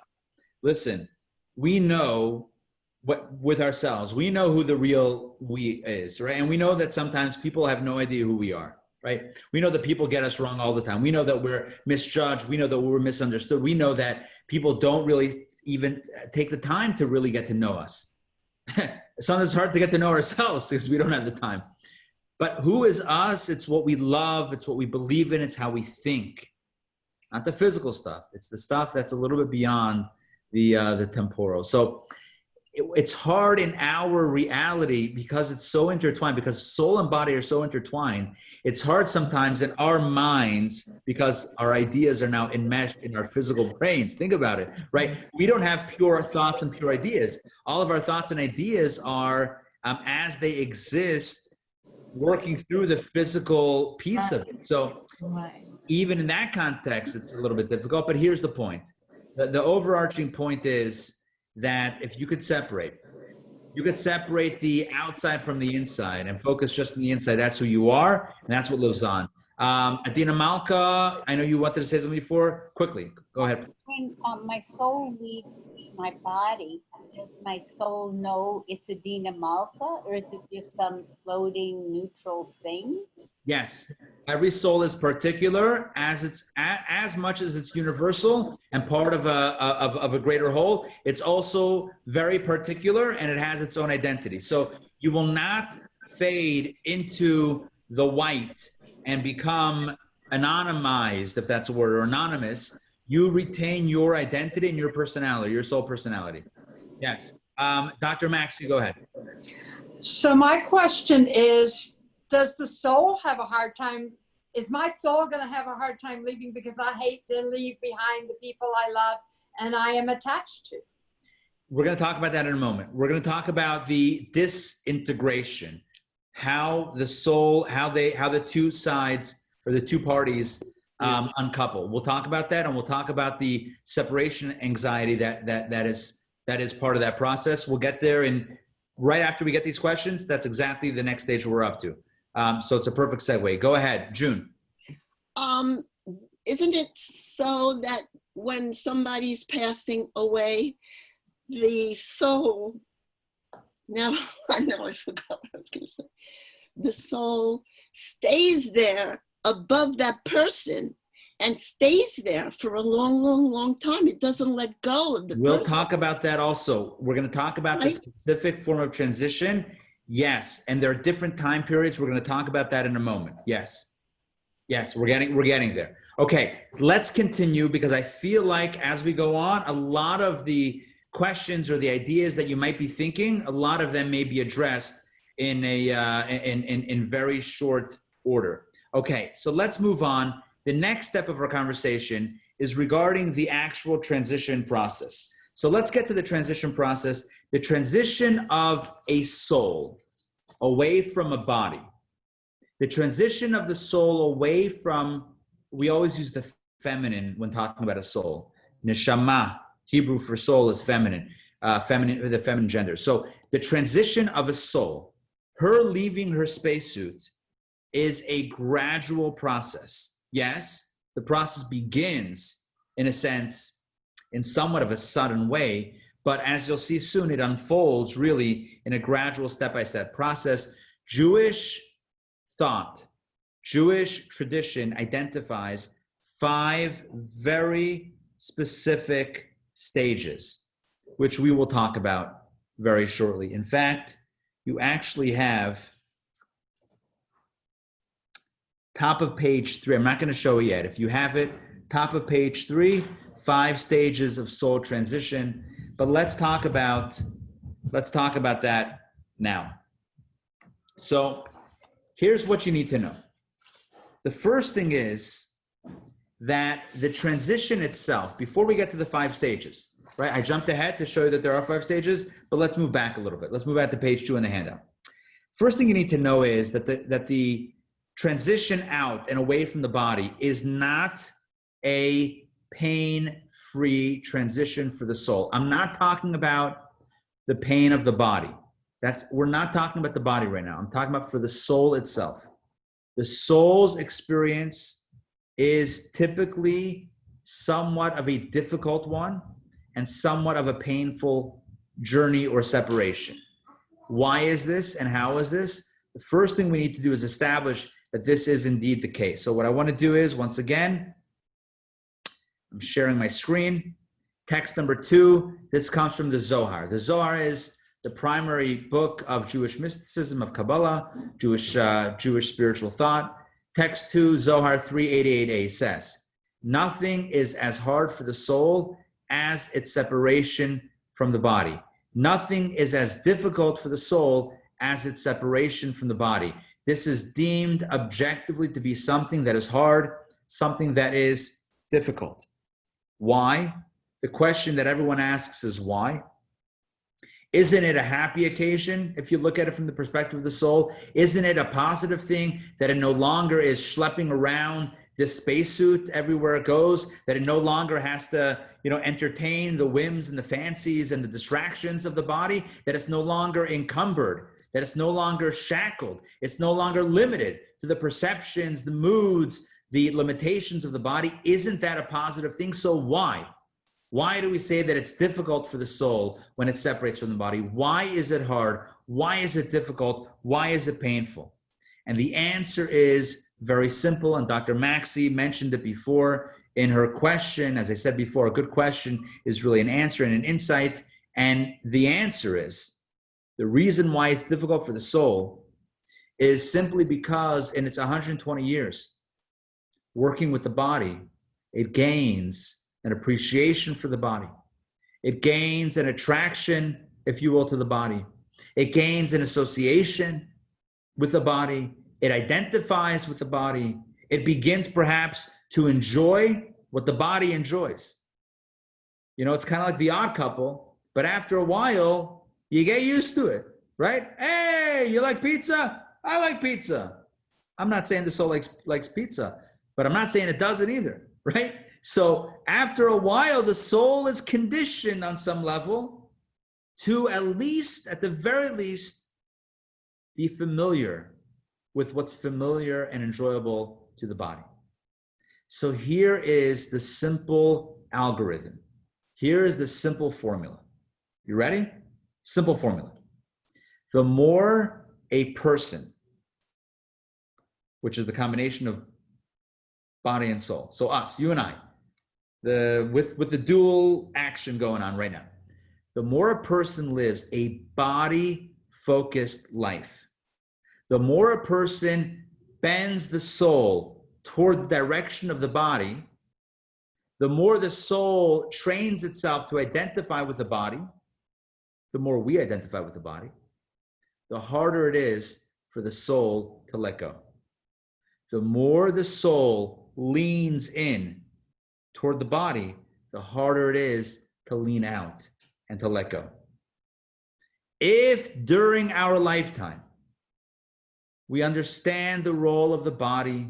S1: listen, we know what with ourselves, we know who the real we is, right? And we know that sometimes people have no idea who we are, right? We know that people get us wrong all the time. We know that we're misjudged. We know that we're misunderstood. We know that people don't really even take the time to really get to know us. Sometimes it's hard to get to know ourselves because we don't have the time. But who is us? It's what we love. It's what we believe in. It's how we think. Not the physical stuff. It's the stuff that's a little bit beyond the temporal. So it's hard in our reality because it's so intertwined, because soul and body are so intertwined. It's hard sometimes in our minds because our ideas are now enmeshed in our physical brains. Think about it, right? We don't have pure thoughts and pure ideas. All of our thoughts and ideas are, as they exist, working through the physical piece of it. So even in that context, it's a little bit difficult, but here's the point. The overarching point is that if you could separate the outside from the inside and focus just on the inside, that's who you are, and that's what lives on. Adina Malka, I know you wanted to say something before. Quickly, go ahead.
S13: When my soul leaves my body, does my soul know it's Adina Malka, or is it just some floating neutral thing?
S1: Yes, every soul is particular as much as it's universal and part of a greater whole. It's also very particular and it has its own identity. So you will not fade into the white and become anonymized, if that's a word, or anonymous. You retain your identity and your personality, your soul personality. Yes. Dr. Maxey, go ahead.
S11: So my question is, does the soul have a hard time? Is my soul going to have a hard time leaving because I hate to leave behind the people I love and I am attached to? We're
S1: going to talk about that in a moment. We're going to talk about the disintegration. how the soul, how the two sides or the two parties uncouple. We'll talk about that, and we'll talk about the separation anxiety that is part of that process. We'll get there, and right after we get these questions, that's exactly the next stage we're up to. So it's a perfect segue. Go ahead, June.
S14: Isn't it so that when somebody's passing away, the soul, now I know I forgot what I was going to say, the soul stays there above that person and stays there for a long, long, long time. It doesn't let go of the
S1: We'll
S14: person.
S1: talk about that also. We're going to talk about the specific form of transition. Yes, and there are different time periods. We're going to talk about that in a moment. Yes, we're getting there. Okay, let's continue, because I feel like as we go on, a lot of the questions or the ideas that you might be thinking, a lot of them may be addressed in in very short order. Okay, so let's move on. The next step of our conversation is regarding the actual transition process. So let's get to the transition process. The transition of a soul away from a body. The transition of the soul away from, we always use the feminine when talking about a soul. Neshama, Hebrew for soul, is feminine, the feminine gender. So the transition of a soul, her leaving her spacesuit, is a gradual process. Yes, the process begins, in a sense, in somewhat of a sudden way, but as you'll see soon, it unfolds really in a gradual step-by-step process. Jewish thought, Jewish tradition identifies 5 very specific stages, which we will talk about very shortly. In fact, you actually have top of page 3. I'm not going to show it yet. If you have it, top of page 3, 5 stages of soul transition. But let's talk about that now. So here's what you need to know. The first thing is that the transition itself, before we get to the 5 stages, right? I jumped ahead to show you that there are 5 stages, but let's move back a little bit. Let's move back to page 2 in the handout. First thing you need to know is that the transition out and away from the body is not a pain-free transition for the soul. I'm not talking about the pain of the body. We're not talking about the body right now. I'm talking about for the soul itself. The soul's experience is typically somewhat of a difficult one and somewhat of a painful journey or separation. Why is this and how is this? The first thing we need to do is establish that this is indeed the case. So what I want to do is, once again, I'm sharing my screen. Text number 2, this comes from the Zohar. The Zohar is the primary book of Jewish mysticism, of Kabbalah, Jewish spiritual thought. Text 2, Zohar 388a says, nothing is as hard for the soul as its separation from the body. Nothing is as difficult for the soul as its separation from the body. This is deemed objectively to be something that is hard, something that is difficult. Why? The question that everyone asks is why? Isn't it a happy occasion if you look at it from the perspective of the soul? Isn't it a positive thing that it no longer is schlepping around this spacesuit everywhere it goes, that it no longer has to, entertain the whims and the fancies and the distractions of the body, that it's no longer encumbered, that it's no longer shackled, it's no longer limited to the perceptions, the moods, the limitations of the body? Isn't that a positive thing? So why? Why do we say that it's difficult for the soul when it separates from the body? Why is it hard? Why is it difficult? Why is it painful? And the answer is very simple, and Dr. Maxey mentioned it before in her question. As I said before, a good question is really an answer and an insight. And the answer is, the reason why it's difficult for the soul is simply because in its 120 years working with the body, it gains an appreciation for the body. It gains an attraction, if you will, to the body. It gains an association with the body. It identifies with the body. It begins perhaps to enjoy what the body enjoys. It's kind of like the Odd Couple, but after a while, you get used to it, right? Hey, you like pizza? I like pizza. I'm not saying the soul likes pizza, but I'm not saying it doesn't either, right? So after a while, the soul is conditioned on some level to at the very least, be familiar with what's familiar and enjoyable to the body. So here is the simple algorithm. Here is the simple formula. You ready? Simple formula. The more a person, which is the combination of body and soul, so us, you and I, with the dual action going on right now, the more a person lives a body-focused life, the more a person bends the soul toward the direction of the body, the more the soul trains itself to identify with the body, the more we identify with the body, the harder it is for the soul to let go. The more the soul leans in toward the body, the harder it is to lean out and to let go. If during our lifetime, we understand the role of the body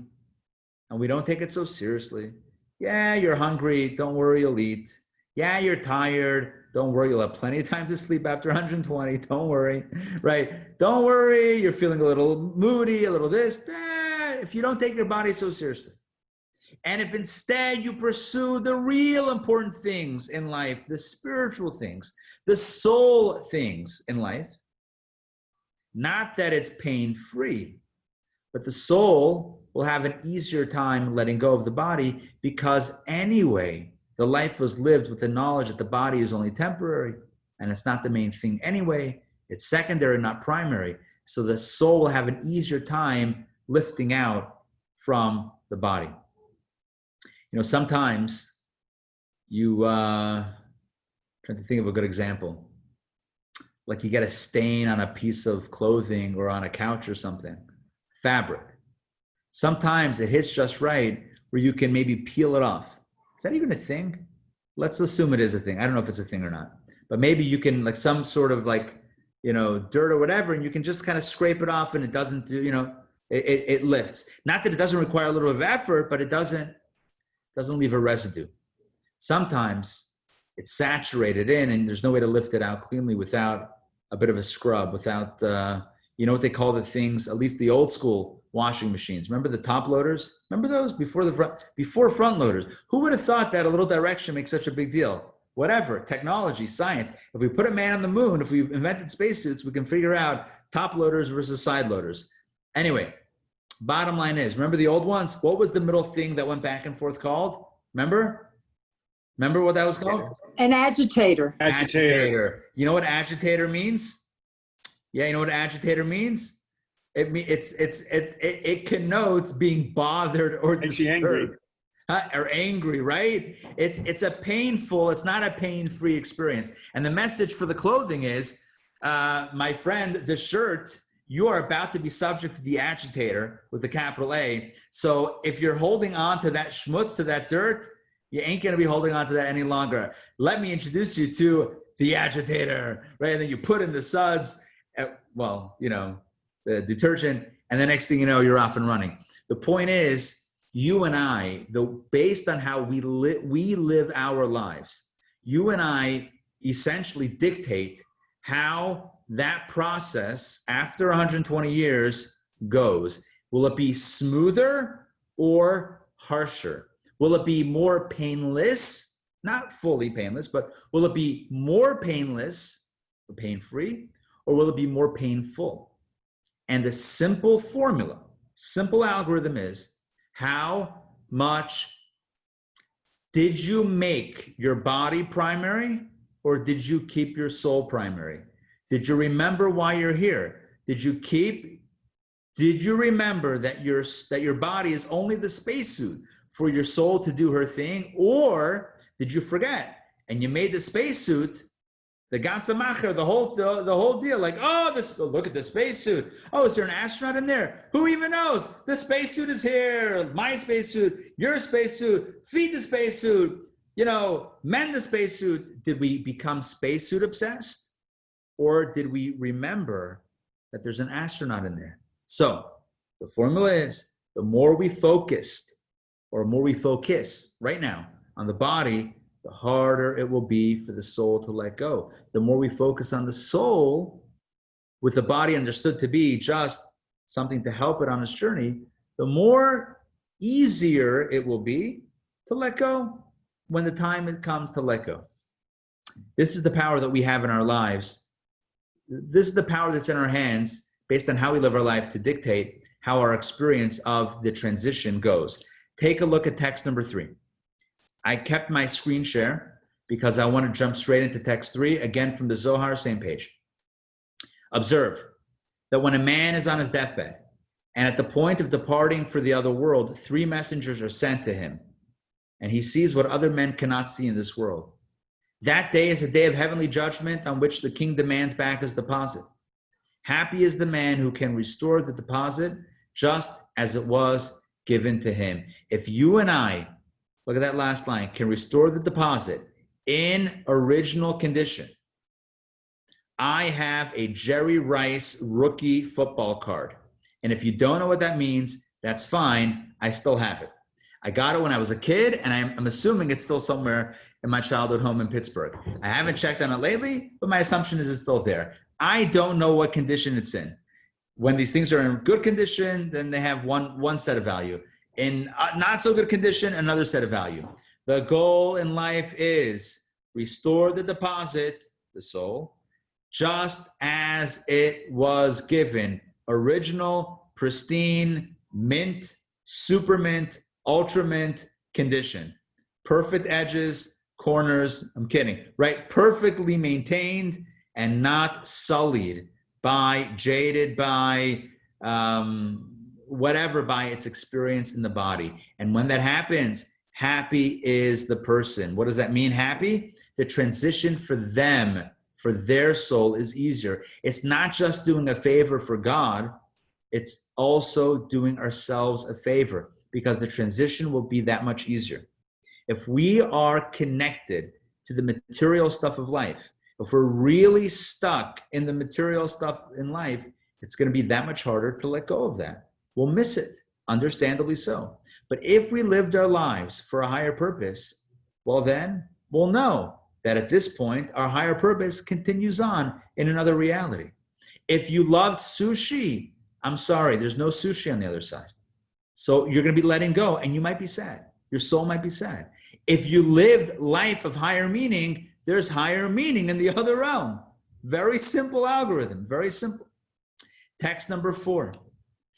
S1: and we don't take it so seriously. Yeah, you're hungry, don't worry, you'll eat. Yeah, you're tired, don't worry, you'll have plenty of time to sleep after 120, don't worry, right? Don't worry, you're feeling a little moody, a little this, that. If you don't take your body so seriously. And if instead you pursue the real important things in life, the spiritual things, the soul things in life, not that it's pain-free, but the soul will have an easier time letting go of the body because anyway, the life was lived with the knowledge that the body is only temporary and it's not the main thing anyway. It's secondary, not primary. So the soul will have an easier time lifting out from the body. You know, sometimes you, trying to think of a good example, like you get a stain on a piece of clothing or on a couch or something, fabric. Sometimes it hits just right where you can maybe peel it off. Is that even a thing? Let's assume it is a thing. I don't know if it's a thing or not, but maybe you can like some sort of like, you know, dirt or whatever, and you can just kind of scrape it off and it doesn't do, you know, it lifts. Not that it doesn't require a little bit of effort, but it doesn't leave a residue. Sometimes it's saturated in and there's no way to lift it out cleanly without a bit of a scrub, without, you know what they call the things, at least the old school washing machines. Remember the top loaders? Remember those before front loaders? Who would have thought that a little direction makes such a big deal? Whatever, technology, science. If we put a man on the moon, if we invented spacesuits, we can figure out top loaders versus side loaders. Anyway, bottom line is, remember the old ones? What was the middle thing that went back and forth called? Remember what that was called?
S11: An agitator.
S6: Agitator.
S1: You know what agitator means? Yeah, you know what agitator means? It connotes being bothered or disturbed. Or angry, right? It's not a pain-free experience. And the message for the clothing is, my friend, the shirt, you are about to be subject to the agitator with the capital A. So if you're holding on to that schmutz, to that dirt, you ain't gonna be holding on to that any longer. Let me introduce you to the agitator, right? And then you put in the suds, the detergent, and the next thing you know, you're off and running. The point is, you and I, based on how we live our lives, you and I essentially dictate how that process after 120 years goes. Will it be smoother or harsher? Will it be more painless? Not fully painless, but will it be more painless or pain-free, or will it be more painful? And the simple formula, simple algorithm is, how much did you make your body primary, or did you keep your soul primary? Did you remember why you're here? Did you remember that your body is only the spacesuit for your soul to do her thing? Or did you forget and you made the spacesuit the ganze macher, the whole deal, like, look at the spacesuit. Oh, is there an astronaut in there? Who even knows? The spacesuit is here. My spacesuit, your spacesuit, feed the spacesuit, mend the spacesuit. Did we become spacesuit obsessed? Or did we remember that there's an astronaut in there? So the formula is, the more we focus right now on the body, the harder it will be for the soul to let go. The more we focus on the soul, with the body understood to be just something to help it on its journey, the more easier it will be to let go when the time it comes to let go. This is the power that we have in our lives. This is the power that's in our hands based on how we live our life to dictate how our experience of the transition goes. Take a look at text number 3. I kept my screen share because I want to jump straight into text 3, again from the Zohar, same page. Observe that when a man is on his deathbed and at the point of departing for the other world, 3 messengers are sent to him, and he sees what other men cannot see in this world. That day is a day of heavenly judgment on which the king demands back his deposit. Happy is the man who can restore the deposit just as it was given to him. If you and I, look at that last line, can restore the deposit in original condition, I have a Jerry Rice rookie football card. And if you don't know what that means, that's fine. I still have it. I got it when I was a kid, and I'm assuming it's still somewhere in my childhood home in Pittsburgh. I haven't checked on it lately, but my assumption is it's still there. I don't know what condition it's in. When these things are in good condition, then they have one set of value. In not so good condition, another set of value. The goal in life is restore the deposit, the soul, just as it was given. Original, pristine, mint, super mint, ultra mint condition. Perfect edges, corners, I'm kidding, right? Perfectly maintained and not sullied by, jaded by, whatever, by its experience in the body. And when that happens, happy is the person. What does that mean, happy? The transition for them, for their soul, is easier. It's not just doing a favor for God, it's also doing ourselves a favor, because the transition will be that much easier. If we are connected to the material stuff of life, if we're really stuck in the material stuff in life, it's going to be that much harder to let go of that. We'll miss it, understandably so. But if we lived our lives for a higher purpose, well then, we'll know that at this point, our higher purpose continues on in another reality. If you loved sushi, I'm sorry, there's no sushi on the other side. So you're going to be letting go, and you might be sad. Your soul might be sad. If you lived life of higher meaning, there's higher meaning in the other realm. Very simple algorithm, very simple. Text number 4,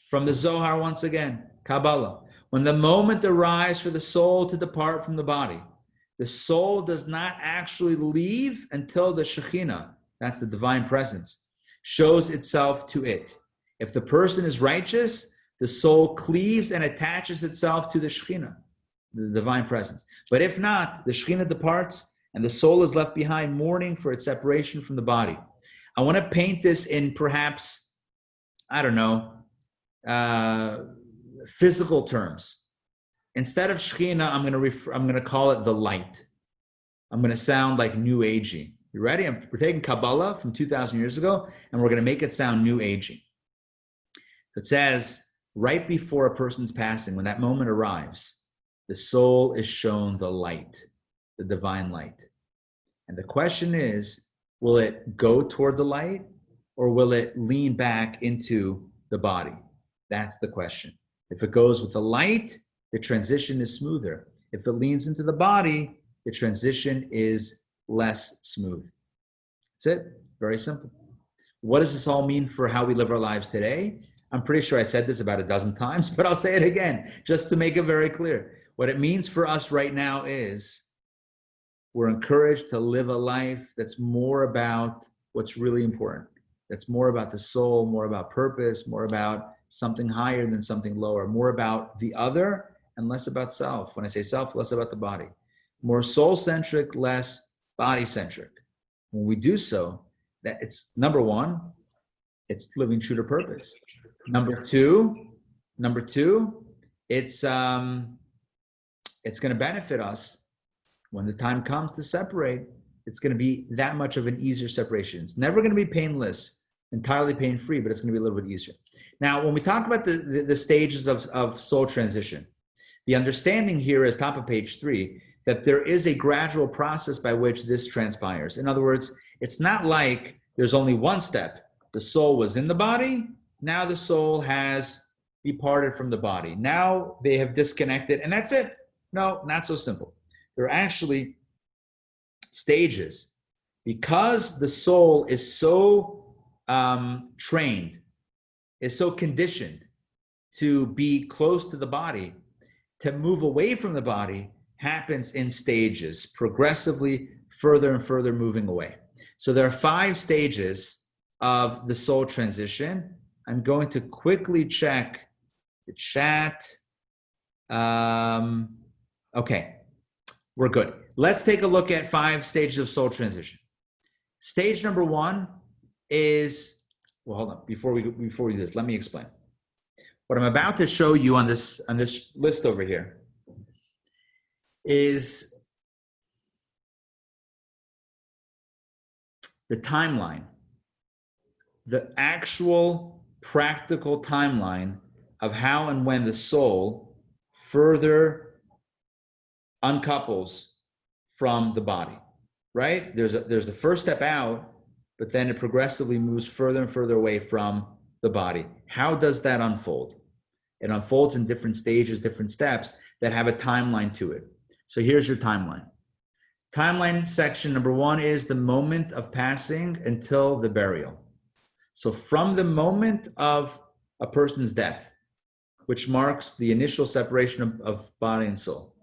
S1: from the Zohar once again, Kabbalah. When the moment arrives for the soul to depart from the body, the soul does not actually leave until the Shekhinah, that's the divine presence, shows itself to it. If the person is righteous, the soul cleaves and attaches itself to the Shekhinah, the divine presence. But if not, the Shekhinah departs and the soul is left behind, mourning for its separation from the body. I want to paint this in perhaps, I don't know, physical terms. Instead of Shekhinah, I'm going to call it the light. I'm going to sound like New Agey. You ready? We're taking Kabbalah from 2,000 years ago, and we're going to make it sound New Agey. It says, right before a person's passing, when that moment arrives, the soul is shown the light, the divine light. And the question is, will it go toward the light, or will it lean back into the body? That's the question. If it goes with the light, the transition is smoother. If it leans into the body, the transition is less smooth. That's it. Very simple. What does this all mean for how we live our lives today? I'm pretty sure I said this about a dozen times, but I'll say it again, just to make it very clear. What it means for us right now is we're encouraged to live a life that's more about what's really important. That's more about the soul, more about purpose, more about something higher than something lower, more about the other and less about self. When I say self, less about the body. More soul-centric, less body-centric. When we do so, that it's number one, it's living true to purpose. Number two, it's going to benefit us when the time comes to separate. It's going to be that much of an easier separation. It's never going to be painless entirely pain-free, but it's going to be a little bit easier. Now, when we talk about the stages of soul transition, the understanding here is top of page 3, that there is a gradual process by which this transpires. In other words, it's not like there's only one step. The soul was in the body, now the soul has departed from the body. Now they have disconnected, and that's it. No, not so simple. There are actually stages. Because the soul is so trained, is so conditioned to be close to the body, to move away from the body happens in stages, progressively further and further moving away. So there are 5 stages of the soul transition. I'm going to quickly check the chat. Okay, we're good. Let's take a look at 5 stages of soul transition. Stage number 1 is, well, hold on, before we do this, let me explain. What I'm about to show you on this list over here is the timeline, the actual practical timeline of how and when the soul further uncouples from the body, right? There's the first step out, but then it progressively moves further and further away from the body. How does that unfold? It unfolds in different stages, different steps that have a timeline to it. So here's your timeline. Timeline section number 1 is the moment of passing until the burial. So from the moment of a person's death, which marks the initial separation of body and soul,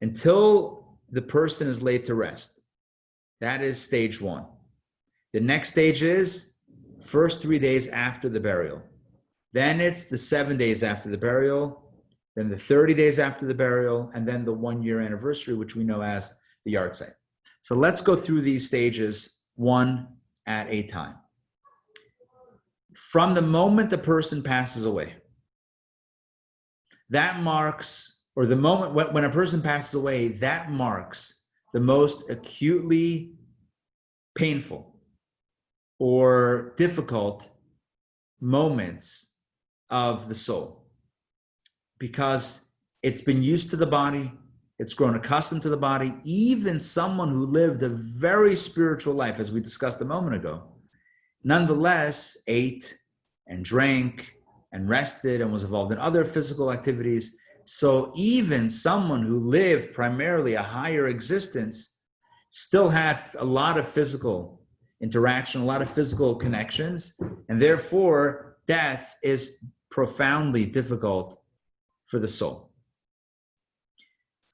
S1: until the person is laid to rest, that is stage 1. The next stage is first 3 days after the burial. Then it's the 7 days after the burial, then the 30 days after the burial, and then the 1-year anniversary, which we know as the yard site. So let's go through these stages one at a time. From the moment the person passes away, that marks, or the moment when a person passes away, that marks the most acutely painful or difficult moments of the soul, because it's been used to the body, it's grown accustomed to the body. Even someone who lived a very spiritual life, as we discussed a moment ago, nonetheless ate and drank and rested and was involved in other physical activities. So even someone who lived primarily a higher existence still had a lot of physical interaction, a lot of physical connections, and therefore death is profoundly difficult for the soul.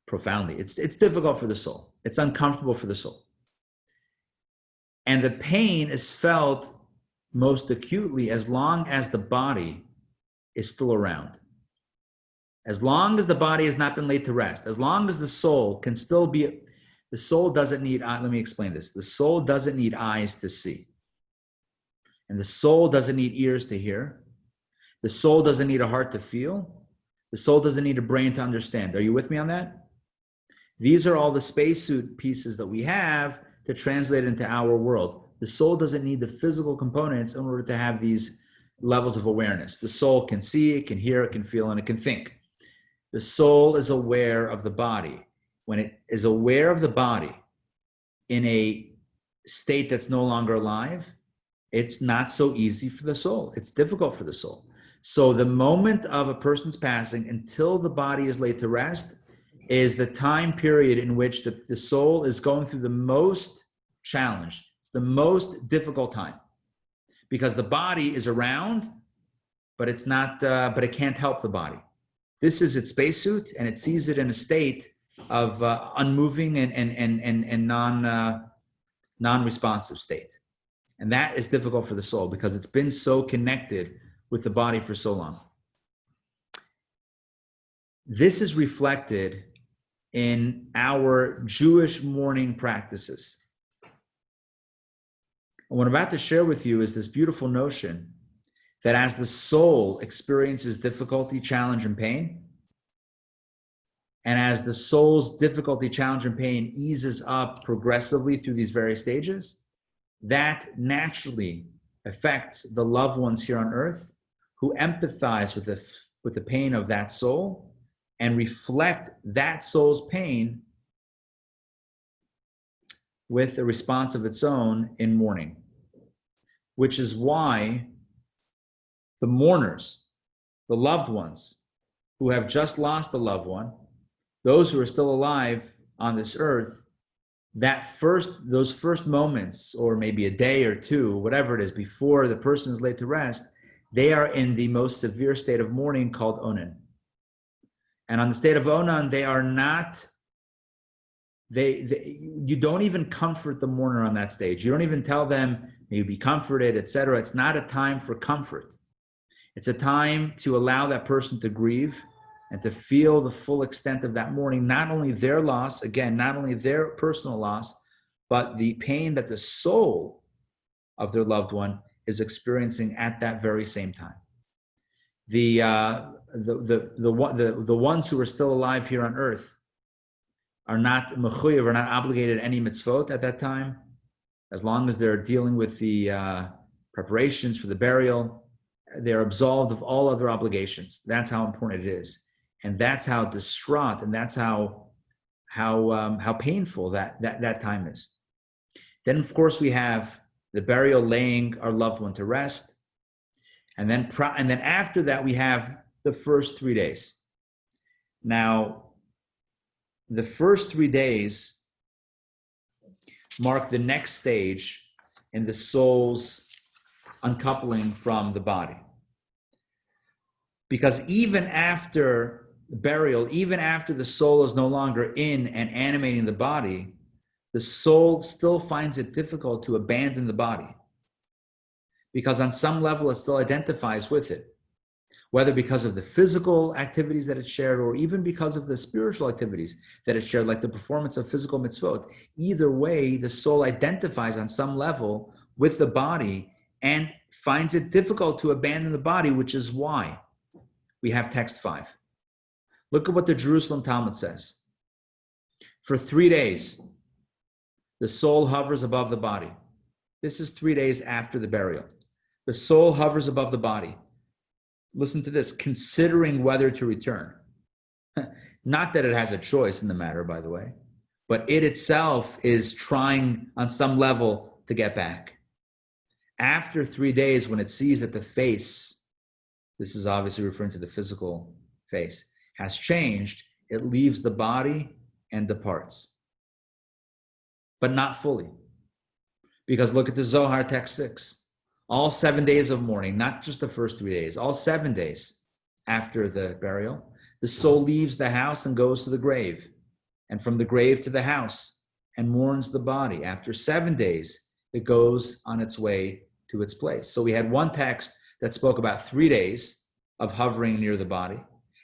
S1: Profoundly. It's difficult for the soul. It's uncomfortable for the soul. And the pain is felt most acutely as long as the body is still around. As long as the body has not been laid to rest, as long as the soul can still be, the soul doesn't need, let me explain this. The soul doesn't need eyes to see. And the soul doesn't need ears to hear. The soul doesn't need a heart to feel. The soul doesn't need a brain to understand. Are you with me on that? These are all the spacesuit pieces that we have to translate into our world. The soul doesn't need the physical components in order to have these levels of awareness. The soul can see, it can hear, it can feel, and it can think. The soul is aware of the body. When it is aware of the body in a state that's no longer alive, it's not so easy for the soul. It's difficult for the soul. So the moment of a person's passing until the body is laid to rest is the time period in which the soul is going through the most challenge. It's the most difficult time because the body is around, but it's not. But it can't help the body. This is its spacesuit, and it sees it in a state of unmoving and non-responsive state, and that is difficult for the soul because it's been so connected with the body for so long. This is reflected in our Jewish mourning practices. And what I'm about to share with you is this beautiful notion that as the soul experiences difficulty, challenge, and pain, and as the soul's difficulty, challenge, and pain eases up progressively through these various stages, that naturally affects the loved ones here on earth, who empathize with the pain of that soul and reflect that soul's pain with a response of its own in mourning, which is why the mourners, the loved ones who have just lost a loved one, those who are still alive on this earth, those first moments, or maybe a day or two, whatever it is, before the person is laid to rest, they are in the most severe state of mourning called onan. And on the state of onan, they are not, you don't even comfort the mourner on that stage. You don't even tell them, may you be comforted, etc. It's not a time for comfort. It's a time to allow that person to grieve and to feel the full extent of that mourning, not only their loss, again, not only their personal loss, but the pain that the soul of their loved one is experiencing at that very same time. The ones who are still alive here on earth are not mechuyev, are not obligated any mitzvot at that time, as long as they're dealing with the preparations for the burial. They're absolved of all other obligations. That's how important it is. And that's how distraught, and that's how painful that time is. Then, of course, we have the burial, laying our loved one to rest, and then after that we have the first 3 days. Now, the first 3 days mark the next stage in the soul's uncoupling from the body, because even after burial, even after the soul is no longer in and animating the body, the soul still finds it difficult to abandon the body, because on some level it still identifies with it, whether because of the physical activities that it shared or even because of the spiritual activities that it shared, like the performance of physical mitzvot. Either way, the soul identifies on some level with the body and finds it difficult to abandon the body, which is why we have text 5. Look at what the Jerusalem Talmud says. For 3 days, the soul hovers above the body. This is 3 days after the burial. The soul hovers above the body. Listen to this, considering whether to return. Not that it has a choice in the matter, by the way, but it itself is trying on some level to get back. After 3 days, when it sees that the face, this is obviously referring to the physical face, has changed, it leaves the body and departs. But not fully. Because look at the Zohar text 6. All 7 days of mourning, not just the first 3 days, all 7 days after the burial, the soul leaves the house and goes to the grave, and from the grave to the house, and mourns the body. After 7 days, it goes on its way to its place. So we had one text that spoke about 3 days of hovering near the body.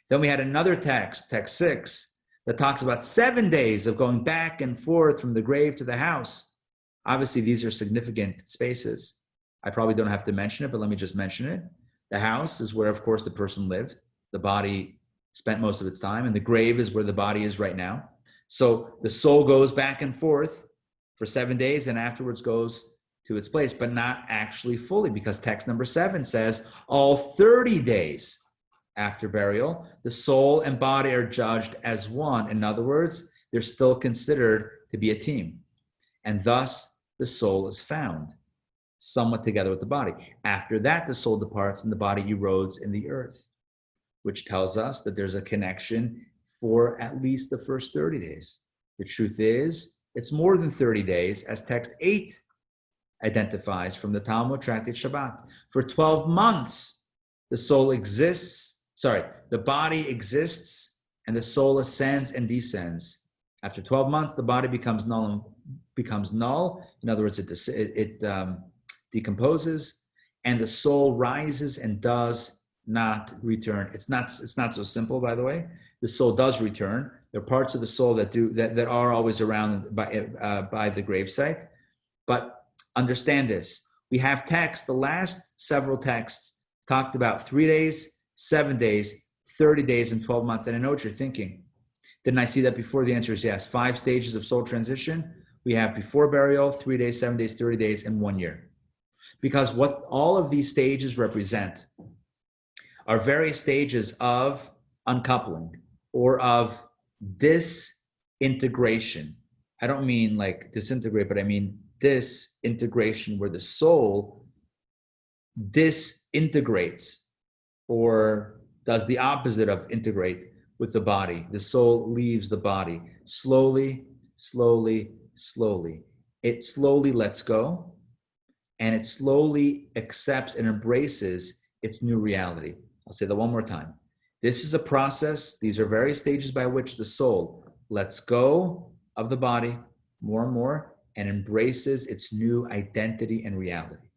S1: Then we had another text, text 6, that talks about 7 days of going back and forth from the grave to the house. Obviously, these are significant spaces. I probably don't have to mention it, but let me just mention it. The house is where, of course, the person lived. The body spent most of its time, and the grave is where the body is right now. So the soul goes back and forth for 7 days and afterwards goes to its place, but not actually fully, because text number 7 says all 30 days after burial, the soul and body are judged as one. In other words, they're still considered to be a team. And thus, the soul is found somewhat together with the body. After that, the soul departs and the body erodes in the earth, which tells us that there's a connection for at least the first 30 days. The truth is, it's more than 30 days, as text 8 identifies from the Talmud tractate Shabbat. For 12 months, the soul the body exists and the soul ascends and descends. After 12 months, the body becomes null. In other words, it decomposes, and the soul rises and does not return. It's not so simple, by the way. The soul does return. There are parts of the soul that are always around by the gravesite. But understand this. We have texts, the last several texts talked about 3 days, 7 days, 30 days, and 12 months. And I know what you're thinking. Didn't I see that before? The answer is yes. 5 stages of soul transition. We have before burial, 3 days, 7 days, 30 days, and 1 year. Because what all of these stages represent are various stages of uncoupling or of disintegration. I don't mean like disintegrate, but I mean disintegration, where the soul disintegrates or does the opposite of integrate with the body. The soul leaves the body slowly, slowly, slowly. It slowly lets go, and it slowly accepts and embraces its new reality. I'll say that one more time. This is a process. These are various stages by which the soul lets go of the body more and more and embraces its new identity and reality.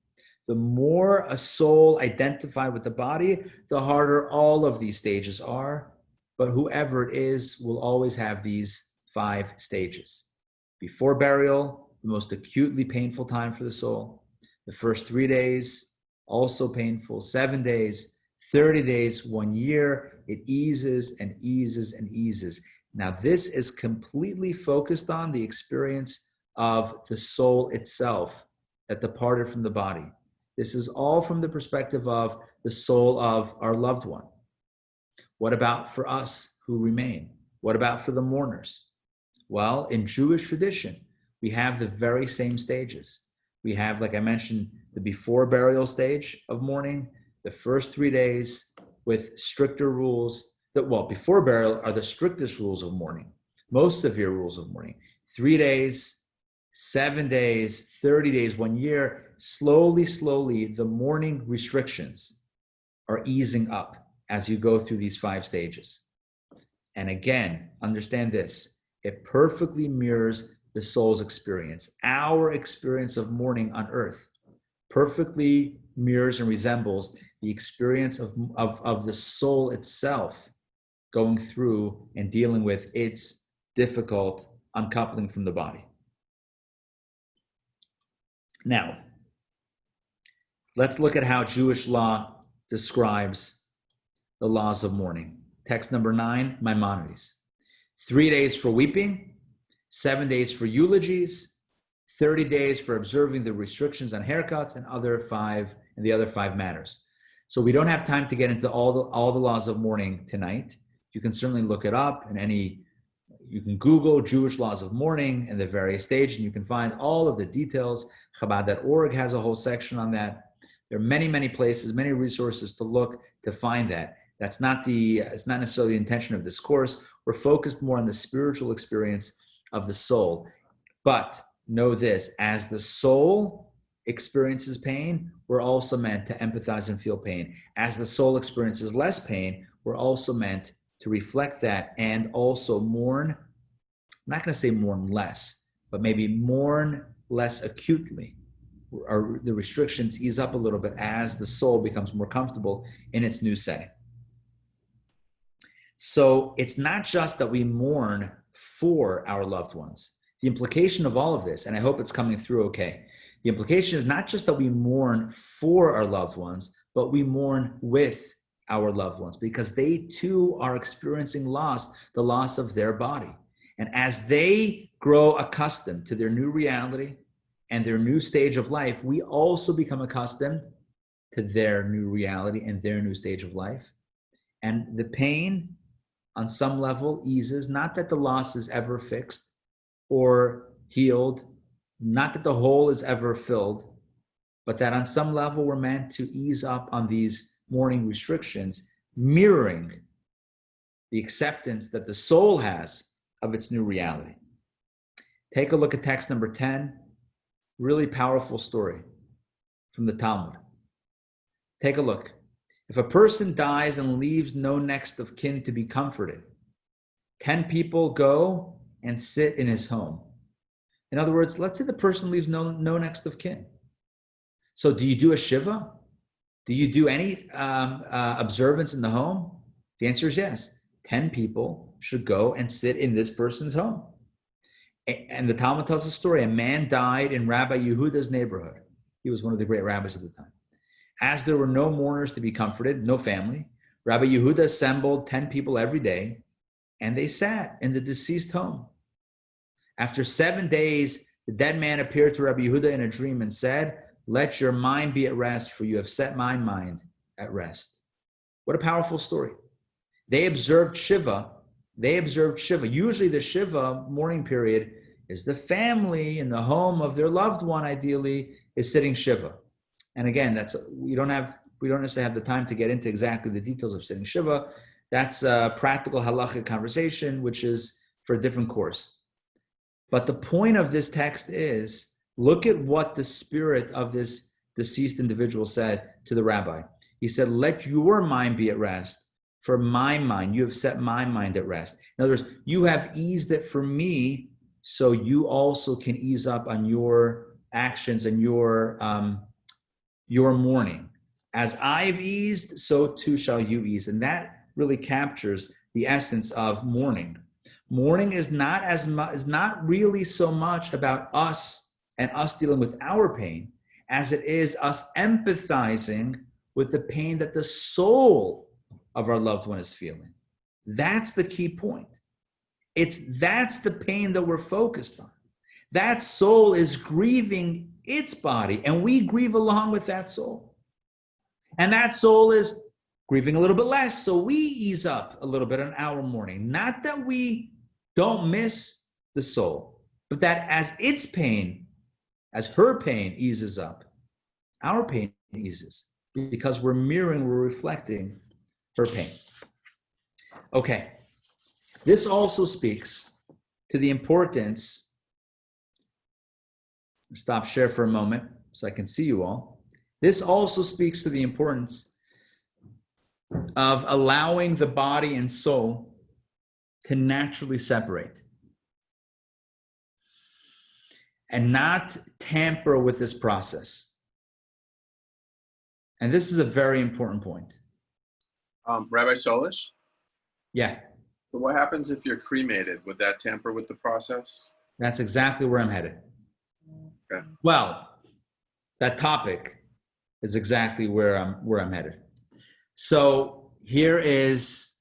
S1: The more a soul identified with the body, the harder all of these stages are. But whoever it is will always have these 5 stages. Before burial, the most acutely painful time for the soul. The first 3 days, also painful. 7 days, 30 days, 1 year, it eases and eases and eases. Now, this is completely focused on the experience of the soul itself that departed from the body. This is all from the perspective of the soul of our loved one. What about for us who remain? What about for the mourners? Well, in Jewish tradition, we have the very same stages. We have, like I mentioned, the before burial stage of mourning, the first 3 days with stricter rules. Before burial are the strictest rules of mourning, most severe rules of mourning. 3 days, 7 days, 30 days, 1 year. Slowly, slowly, the mourning restrictions are easing up as you go through these 5 stages. And again, understand this, it perfectly mirrors the soul's experience. Our experience of mourning on earth perfectly mirrors and resembles the experience of the soul itself going through and dealing with its difficult uncoupling from the body. Now, let's look at how Jewish law describes the laws of mourning. Text number 9, Maimonides. 3 days for weeping, 7 days for eulogies, 30 days for observing the restrictions on haircuts, and the other 5 matters. So we don't have time to get into all the laws of mourning tonight. You can certainly look it up you can Google Jewish laws of mourning and the various stages, and you can find all of the details. Chabad.org has a whole section on that. There are many, many places, many resources to look to find that. It's not necessarily the intention of this course. We're focused more on the spiritual experience of the soul. But know this, as the soul experiences pain, we're also meant to empathize and feel pain. As the soul experiences less pain, we're also meant to reflect that and also mourn. I'm not going to say mourn less, but maybe mourn less acutely. The restrictions ease up a little bit as the soul becomes more comfortable in its new setting. So it's not just that we mourn for our loved ones. The implication of all of this, and I hope it's coming through okay, the implication is not just that we mourn for our loved ones, but we mourn with our loved ones, because they too are experiencing the loss of their body. And as they grow accustomed to their new reality and their new stage of life, we also become accustomed to their new reality and their new stage of life. And the pain on some level eases, not that the loss is ever fixed or healed, not that the hole is ever filled, but that on some level we're meant to ease up on these mourning restrictions, mirroring the acceptance that the soul has of its new reality. Take a look at text number 10, really powerful story from the Talmud. Take a look. If a person dies and leaves no next of kin to be comforted, 10 people go and sit in his home. In other words, let's say the person leaves no next of kin. So do you do a shiva? Do you do any observance in the home? The answer is yes. 10 people should go and sit in this person's home. And the Talmud tells a story. A man died in Rabbi Yehuda's neighborhood. He was one of the great rabbis of the time. As there were no mourners to be comforted, no family, Rabbi Yehuda assembled 10 people every day, and they sat in the deceased home. After 7 days, the dead man appeared to Rabbi Yehuda in a dream and said, let your mind be at rest, for you have set my mind at rest. What a powerful story. They observed Shiva. Usually the Shiva mourning period is the family in the home of their loved one, ideally, is sitting Shiva. And again, we don't necessarily have the time to get into exactly the details of sitting Shiva. That's a practical halachic conversation, which is for a different course. But the point of this text is, look at what the spirit of this deceased individual said to the rabbi. He said, let your mind be at rest, for my mind, you have set my mind at rest. In other words, you have eased it for me, so you also can ease up on your actions and your mourning. As I've eased, so too shall you ease. And that really captures the essence of mourning. Mourning is not really so much about us and us dealing with our pain, as it is us empathizing with the pain that the soul of our loved one is feeling. That's the key point. That's the pain that we're focused on. That soul is grieving its body, and we grieve along with that soul. And that soul is grieving a little bit less, so we ease up a little bit on our mourning. Not that we don't miss the soul, but that as its pain, as her pain eases up, our pain eases, because we're reflecting her pain. Okay, this also speaks to the importance, stop share for a moment so I can see you all. This also speaks to the importance of allowing the body and soul to naturally separate and not tamper with this process. And this is a very important point.
S15: Rabbi Sollish?
S1: Yeah.
S15: So what happens if you're cremated? Would that tamper with the process?
S1: That's exactly where I'm headed.
S15: Okay.
S1: Well, that topic is exactly where I'm headed. So here is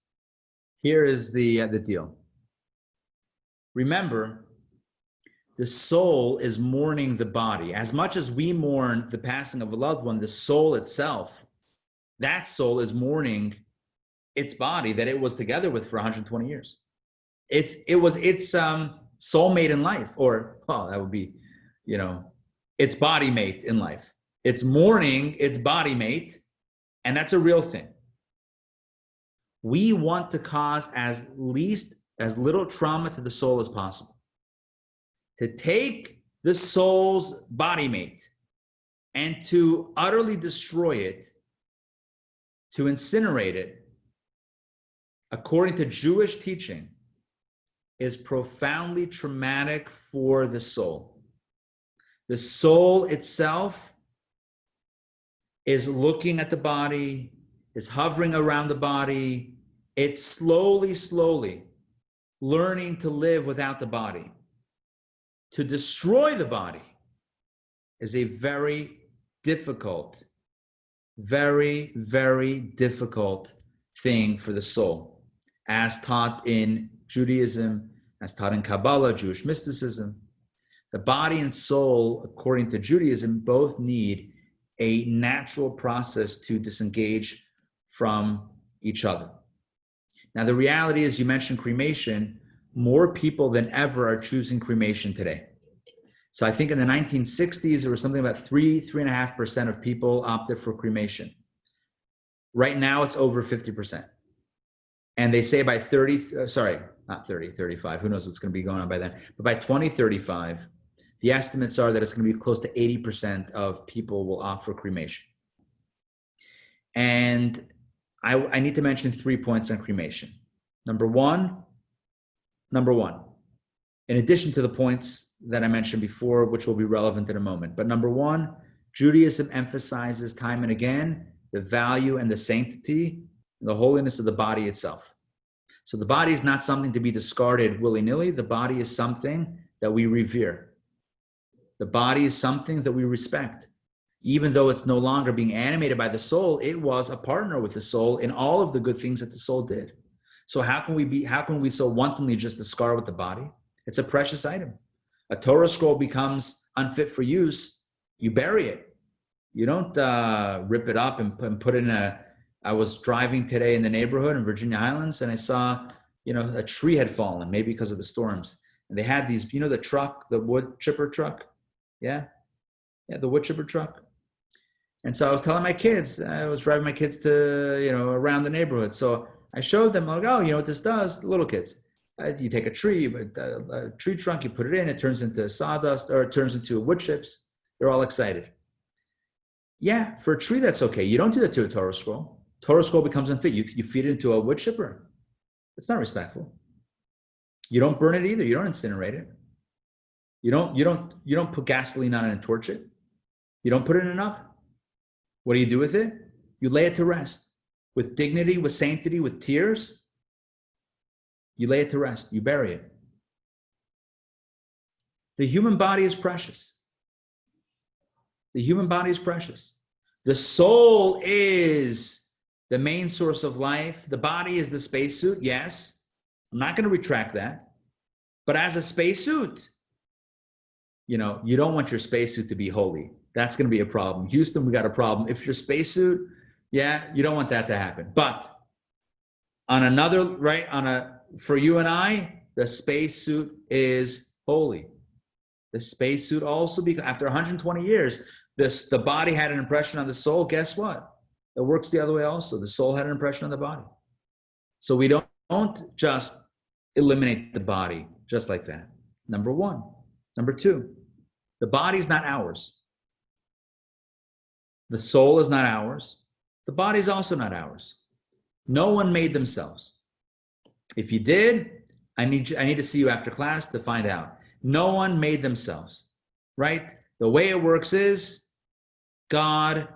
S1: the deal. Remember, the soul is mourning the body. As much as we mourn the passing of a loved one, the soul itself, that soul is mourning its body that it was together with for 120 years. It was its soulmate in life, or that would be, its body mate in life. It's mourning its body mate, and that's a real thing. We want to cause as little trauma to the soul as possible. To take the soul's body mate and to utterly destroy it, to incinerate it, according to Jewish teaching, is profoundly traumatic for the soul. The soul itself is looking at the body, is hovering around the body. It's slowly learning to live without the body. To destroy the body is a very difficult, very, very difficult thing for the soul, as taught in Judaism, as taught in Kabbalah, Jewish mysticism. The body and soul, according to Judaism, both need a natural process to disengage from each other. Now, the reality is, you mentioned cremation. More people than ever are choosing cremation today. So I think in the 1960s, there was something about 3.5% of people opted for cremation. Right now, it's over 50%. And they say by 35, who knows what's going to be going on by then. But by 2035, the estimates are that it's going to be close to 80% of people will opt for cremation. And I need to mention 3 points on cremation. Number one, in addition to the points that I mentioned before, which will be relevant in a moment. But number one, Judaism emphasizes time and again the value and the sanctity, the holiness of the body itself. So the body is not something to be discarded willy-nilly. The body is something that we revere. The body is something that we respect. Even though it's no longer being animated by the soul, it was a partner with the soul in all of the good things that the soul did. So how can we so wantonly just discard with the body? It's a precious item. A Torah scroll becomes unfit for use, you bury it. You don't rip it up and put in I was driving today in the neighborhood in Virginia Highlands, and I saw, a tree had fallen, maybe because of the storms. And they had these, the truck, the wood chipper truck. Yeah, the wood chipper truck. And so I was telling my kids, I was driving my kids to, around the neighborhood. So I showed them, like, oh, you know what this does? The little kids. You take a tree, a tree trunk, you put it in, it turns into sawdust, or it turns into wood chips. They're all excited. Yeah, for a tree, that's okay. You don't do that to a Torah scroll. Torah scroll becomes unfit. You feed it into a wood chipper. It's not respectful. You don't burn it either. You don't incinerate it. You don't put gasoline on it and torch it. You don't put it in an oven. What do you do with it? You lay it to rest with dignity, with sanctity, with tears. You lay it to rest. You bury it. The human body is precious. The human body is precious. The soul is the main source of life. The body is the spacesuit. Yes, I'm not going to retract that. But as a spacesuit, you don't want your spacesuit to be holy. That's going to be a problem. Houston, we got a problem. If your spacesuit, you don't want that to happen. But on another, for you and I, the spacesuit is holy. The spacesuit also, because after 120 years, the body had an impression on the soul. Guess what? It works the other way also. The soul had an impression on the body. So we don't just eliminate the body just like that. Number one. Number two, the body's not ours. The soul is not ours. The body is also not ours. No one made themselves. If you did, I need to see you after class to find out. No one made themselves, right? The way it works is God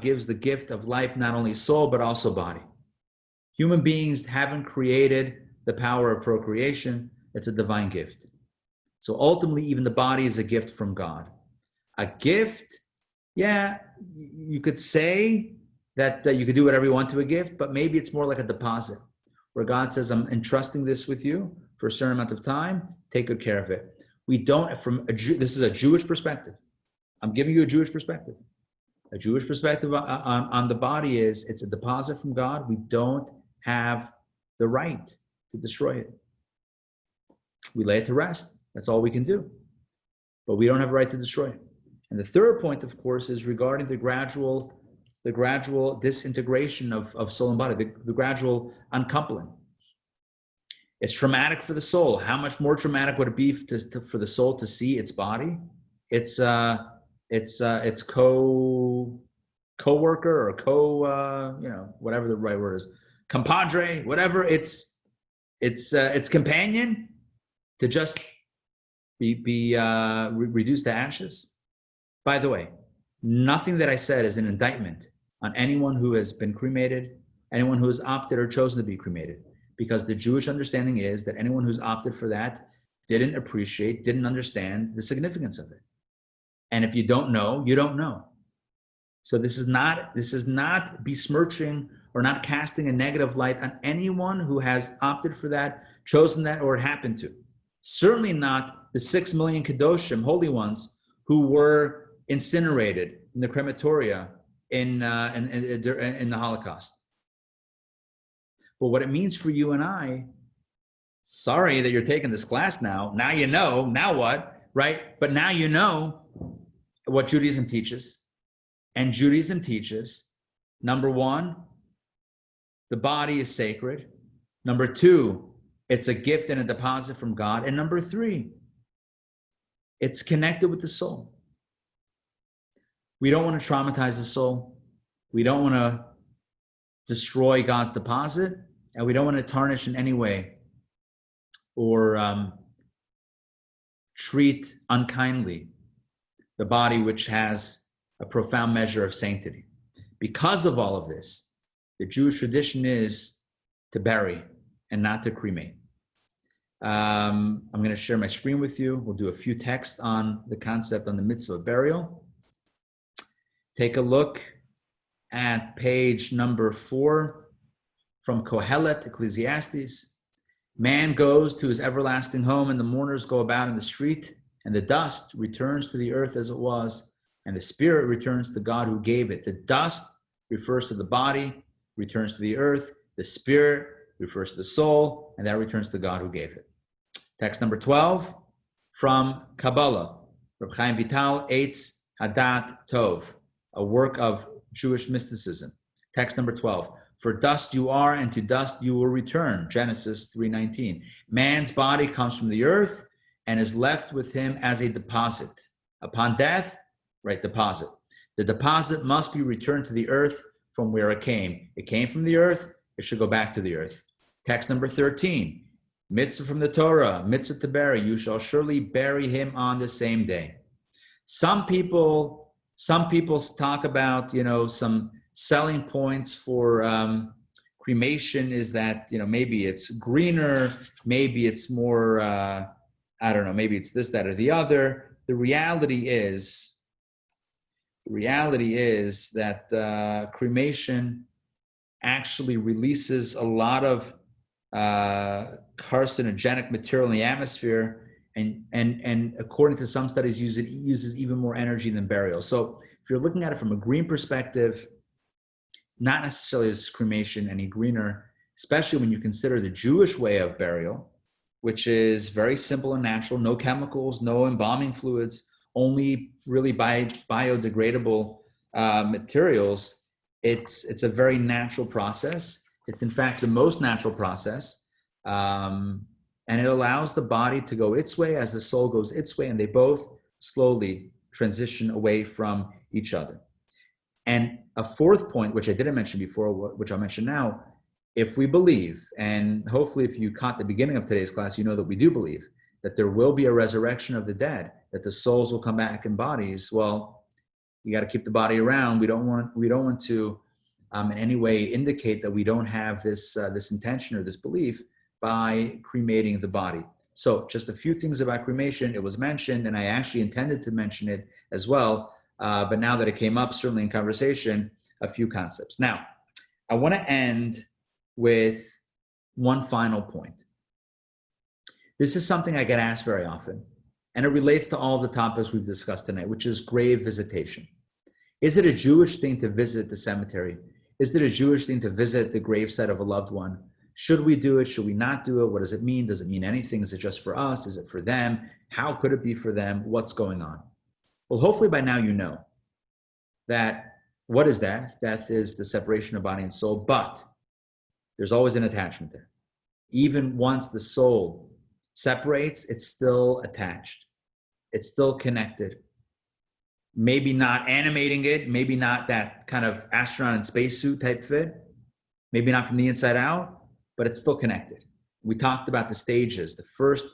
S1: gives the gift of life, not only soul, but also body. Human beings haven't created the power of procreation. It's a divine gift. So ultimately, even the body is a gift from God. A gift, you could say that you could do whatever you want to a gift, but maybe it's more like a deposit where God says, I'm entrusting this with you for a certain amount of time. Take good care of it. This is a Jewish perspective. I'm giving you a Jewish perspective. A Jewish perspective on the body is it's a deposit from God. We don't have the right to destroy it. We lay it to rest. That's all we can do. But we don't have a right to destroy it. And the third point, of course, is regarding the gradual disintegration of soul and body, the gradual uncoupling. It's traumatic for the soul. How much more traumatic would it be for the soul to see its body? It's co-worker or whatever the right word is, compadre, whatever. It's companion to just be reduced to ashes. By the way, nothing that I said is an indictment on anyone who has been cremated, anyone who has opted or chosen to be cremated, because the Jewish understanding is that anyone who's opted for that didn't understand the significance of it. And if you don't know, you don't know. So this is not besmirching or not casting a negative light on anyone who has opted for that, chosen that, or happened to. Certainly not the 6 million Kedoshim, holy ones, who were incinerated in the crematoria in the Holocaust. But what it means for you and I, sorry that you're taking this class now. Now you know. Now what? Right? But now you know what Judaism teaches. And Judaism teaches, number one, the body is sacred. Number two, it's a gift and a deposit from God. And number three, it's connected with the soul. We don't want to traumatize the soul. We don't want to destroy God's deposit, and we don't want to tarnish in any way or treat unkindly the body which has a profound measure of sanctity. Because of all of this, the Jewish tradition is to bury and not to cremate. I'm going to share my screen with you. We'll do a few texts on the concept on the mitzvah of burial. Take a look at page number 4 from Kohelet, Ecclesiastes. Man goes to his everlasting home, and the mourners go about in the street, and the dust returns to the earth as it was, and the spirit returns to God who gave it. The dust refers to the body, returns to the earth. The spirit refers to the soul, and that returns to God who gave it. Text number 12 from Kabbalah, Reb Chaim Vital, Eitz Hadat Tov, a work of Jewish mysticism. Text number 12. For dust you are, and to dust you will return. Genesis 3:19. Man's body comes from the earth and is left with him as a deposit. Upon death, right, deposit. The deposit must be returned to the earth from where it came. It came from the earth, it should go back to the earth. Text number 13. Mitzvah from the Torah, mitzvah to bury. You shall surely bury him on the same day. Some people talk about, some selling points for cremation is that, maybe it's greener, maybe it's more, I don't know, maybe it's this, that, or the other. The reality is that cremation actually releases a lot of carcinogenic material in the atmosphere, and according to some studies, uses even more energy than burial. So if you're looking at it from a green perspective, not necessarily is cremation any greener, especially when you consider the Jewish way of burial, which is very simple and natural, no chemicals, no embalming fluids, only really biodegradable materials. It's a very natural process. It's in fact the most natural process. And it allows the body to go its way as the soul goes its way, and they both slowly transition away from each other. And a fourth point, which I didn't mention before, which I'll mention now, if we believe, and hopefully if you caught the beginning of today's class, you know that we do believe that there will be a resurrection of the dead, that the souls will come back in bodies. Well, you got to keep the body around. We don't want to in any way indicate that we don't have this intention or this belief by cremating the body. So just a few things about cremation. It was mentioned, and I actually intended to mention it as well. But now that it came up, certainly in conversation, a few concepts. Now, I want to end with one final point. This is something I get asked very often, and it relates to all the topics we've discussed tonight, which is grave visitation. Is it a Jewish thing to visit the cemetery? Is it a Jewish thing to visit the gravesite of a loved one? Should we do it? Should we not do it? What does it mean? Does it mean anything? Is it just for us? Is it for them? How could it be for them? What's going on? Well, hopefully by now you know that what is death? Death is the separation of body and soul, but there's always an attachment there. Even once the soul separates, it's still attached. It's still connected. Maybe not animating it, maybe not that kind of astronaut in spacesuit type fit, maybe not from the inside out, but it's still connected. We talked about the stages, the first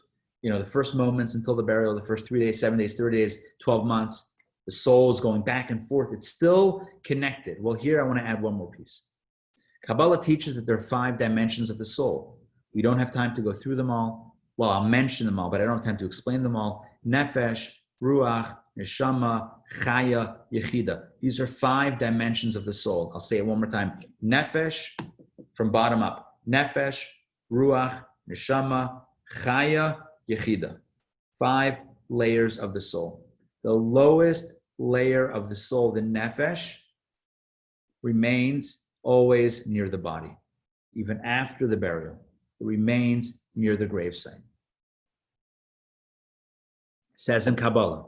S1: moments until the burial, the first 3 days, 7 days, 30 days, 12 months, the soul is going back and forth. It's still connected. Well, here I want to add one more piece. Kabbalah teaches that there are 5 dimensions of the soul. We don't have time to go through them all. Well, I'll mention them all, but I don't have time to explain them all. Nefesh, Ruach, Neshama, Chaya, Yechida. These are 5 dimensions of the soul. I'll say it one more time. Nefesh, from bottom up. Nefesh, Ruach, Neshama, Chaya, Yechida. 5 layers of the soul. The lowest layer of the soul, the Nefesh, remains always near the body. Even after the burial, it remains near the gravesite. It says in Kabbalah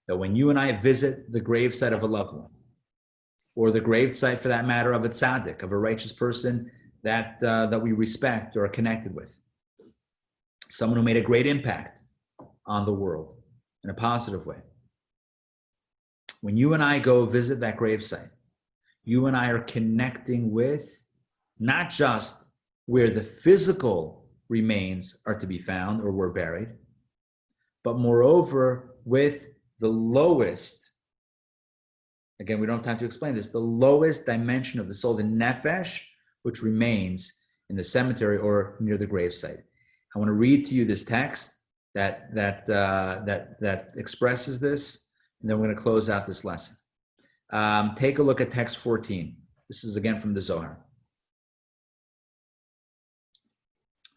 S1: that when you and I visit the gravesite of a loved one, or the gravesite for that matter of a tzaddik, of a righteous person that we respect or are connected with, someone who made a great impact on the world in a positive way. When you and I go visit that gravesite, you and I are connecting with not just where the physical remains are to be found or were buried, but moreover with the lowest, again, we don't have time to explain this, the lowest dimension of the soul, the nefesh, which remains in the cemetery or near the gravesite. I want to read to you this text that expresses this, and then we're going to close out this lesson. Take a look at text 14. This is again from the Zohar.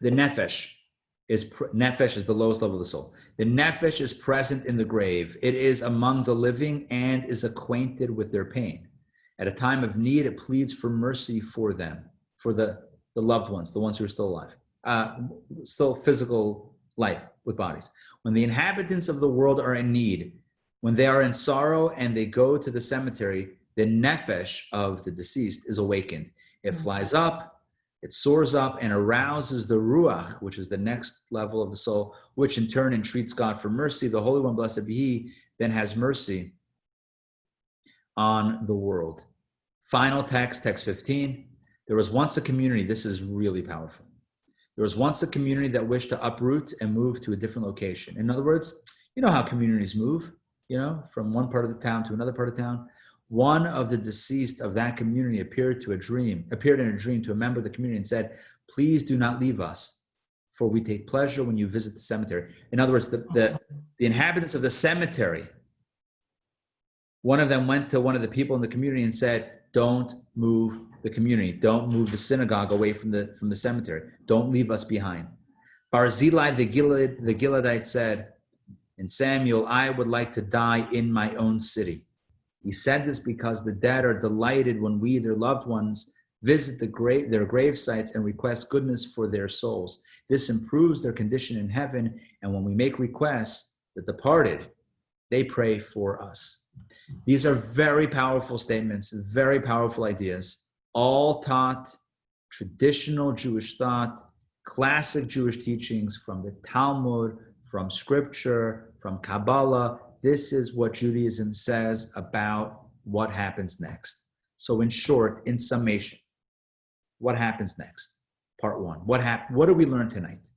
S1: The nefesh nefesh is the lowest level of the soul. The nefesh is present in the grave. It is among the living and is acquainted with their pain. At a time of need, it pleads for mercy for them, for the loved ones, the ones who are still alive, still physical life with bodies. When the inhabitants of the world are in need, when they are in sorrow and they go to the cemetery, the nefesh of the deceased is awakened. It flies up, it soars up and arouses the ruach, which is the next level of the soul, which in turn entreats God for mercy. The Holy One, blessed be He, then has mercy on the world. Final text, text 15. There was once a community. This is really powerful. There was once a community that wished to uproot and move to a different location. In other words, you know how communities move, from one part of the town to another part of town. One of the deceased of that community appeared in a dream to a member of the community and said, "Please do not leave us, for we take pleasure when you visit the cemetery." In other words, the inhabitants of the cemetery, one of them went to one of the people in the community and said, "Don't move the community. Don't move the synagogue away from the cemetery. Don't leave us behind." Barzillai the Gileadite said, "In Samuel, I would like to die in my own city." He said this because the dead are delighted when we, their loved ones, visit their grave sites and request goodness for their souls. This improves their condition in heaven, and when we make requests, the departed, they pray for us. These are very powerful statements, very powerful ideas, all taught traditional Jewish thought, classic Jewish teachings from the Talmud, from scripture, from Kabbalah. This is what Judaism says about what happens next. So in short, in summation, what happens next? Part one. What did we learn tonight?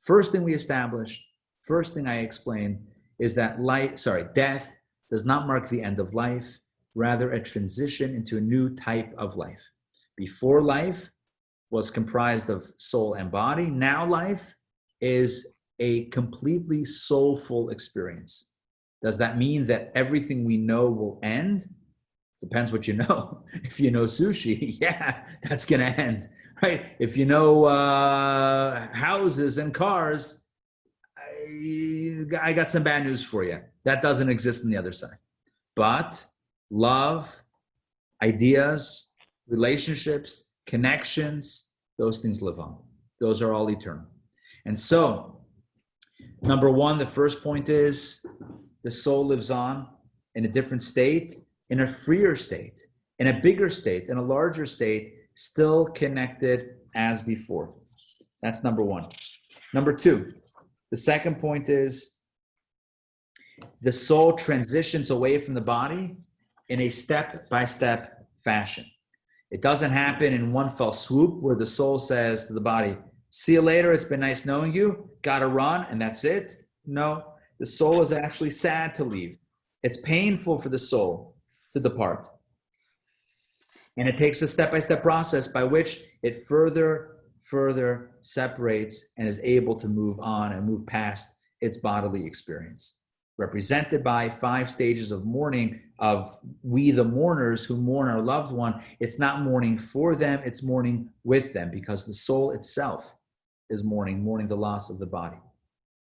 S1: First thing we established, first thing I explained is that death does not mark the end of life, rather a transition into a new type of life. Before, life was comprised of soul and body. Now life is a completely soulful experience. Does that mean that everything we know will end? Depends what you know. If you know sushi, yeah, that's going to end, right? If you know houses and cars, I got some bad news for you. That doesn't exist on the other side. But love, ideas, relationships, connections, those things live on. Those are all eternal. And so, number one, the first point is the soul lives on in a different state, in a freer state, in a bigger state, in a larger state, still connected as before. That's number one. Number two, the second point is the soul transitions away from the body in a step-by-step fashion. It doesn't happen in one fell swoop where the soul says to the body, "See you later, it's been nice knowing you, gotta run," and that's it. No, the soul is actually sad to leave. It's painful for the soul to depart. And it takes a step-by-step process by which it further separates and is able to move on and move past its bodily experience. Represented by 5 stages of mourning of we, the mourners who mourn our loved one. It's not mourning for them, it's mourning with them, because the soul itself is mourning the loss of the body.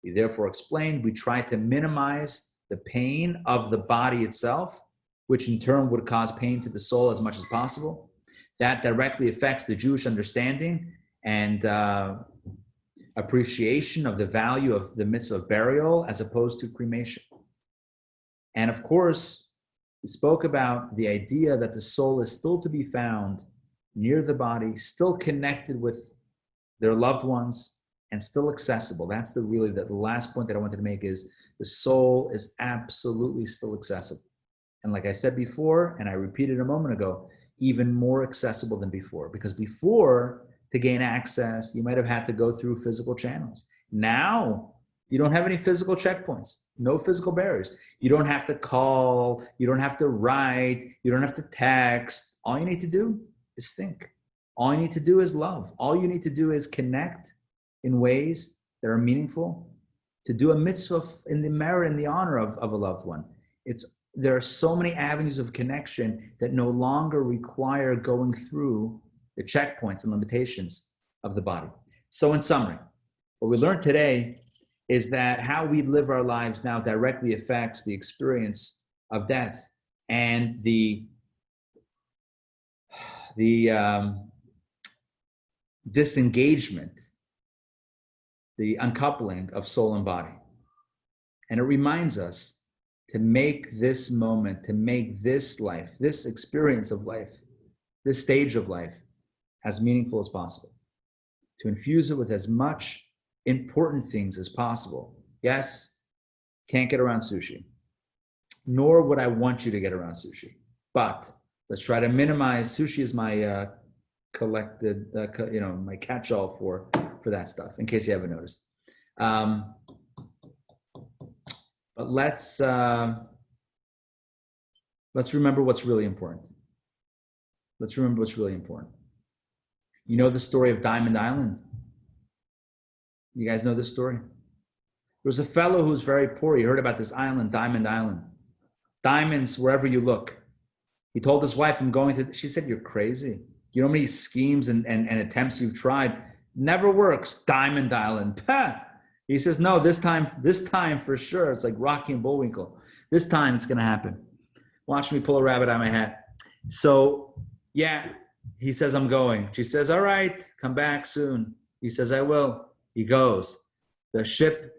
S1: We therefore explained, we try to minimize the pain of the body itself, which in turn would cause pain to the soul as much as possible. That directly affects the Jewish understanding and appreciation of the value of the mitzvah of burial as opposed to cremation. And of course, we spoke about the idea that the soul is still to be found near the body, still connected with their loved ones, and still accessible. That's the last point that I wanted to make is the soul is absolutely still accessible. And like I said before, and I repeated a moment ago, even more accessible than before. Because before, to gain access, you might have had to go through physical channels. Now, you don't have any physical checkpoints, no physical barriers. You don't have to call, you don't have to write, you don't have to text. All you need to do is think. All you need to do is love. All you need to do is connect in ways that are meaningful, to do a mitzvah in the merit and the honor of a loved one. There are so many avenues of connection that no longer require going through the checkpoints and limitations of the body. So in summary, What we learned today is that how we live our lives now directly affects the experience of death and the disengagement, the uncoupling of soul and body. And it reminds us to make this moment, to make this life, this experience of life, this stage of life as meaningful as possible, to infuse it with as much important things as possible. Yes, can't get around sushi, nor would I want you to get around sushi, but let's try to minimize. Sushi is my collected, my catch-all for that stuff, in case you haven't noticed. But let's remember what's really important. Let's remember what's really important. You know the story of Diamond Island? You guys know this story? There was a fellow who was very poor. He heard about this island, Diamond Island. Diamonds wherever you look. He told his wife, I'm going to, she said, you're crazy. You know how many schemes and attempts you've tried? Never works. Diamond Island. He says, no, this time for sure. It's like Rocky and Bullwinkle. This time it's going to happen. Watch me pull a rabbit out of my hat. So, yeah, he says, I'm going. She says, all right, come back soon. He says, I will. He goes. The ship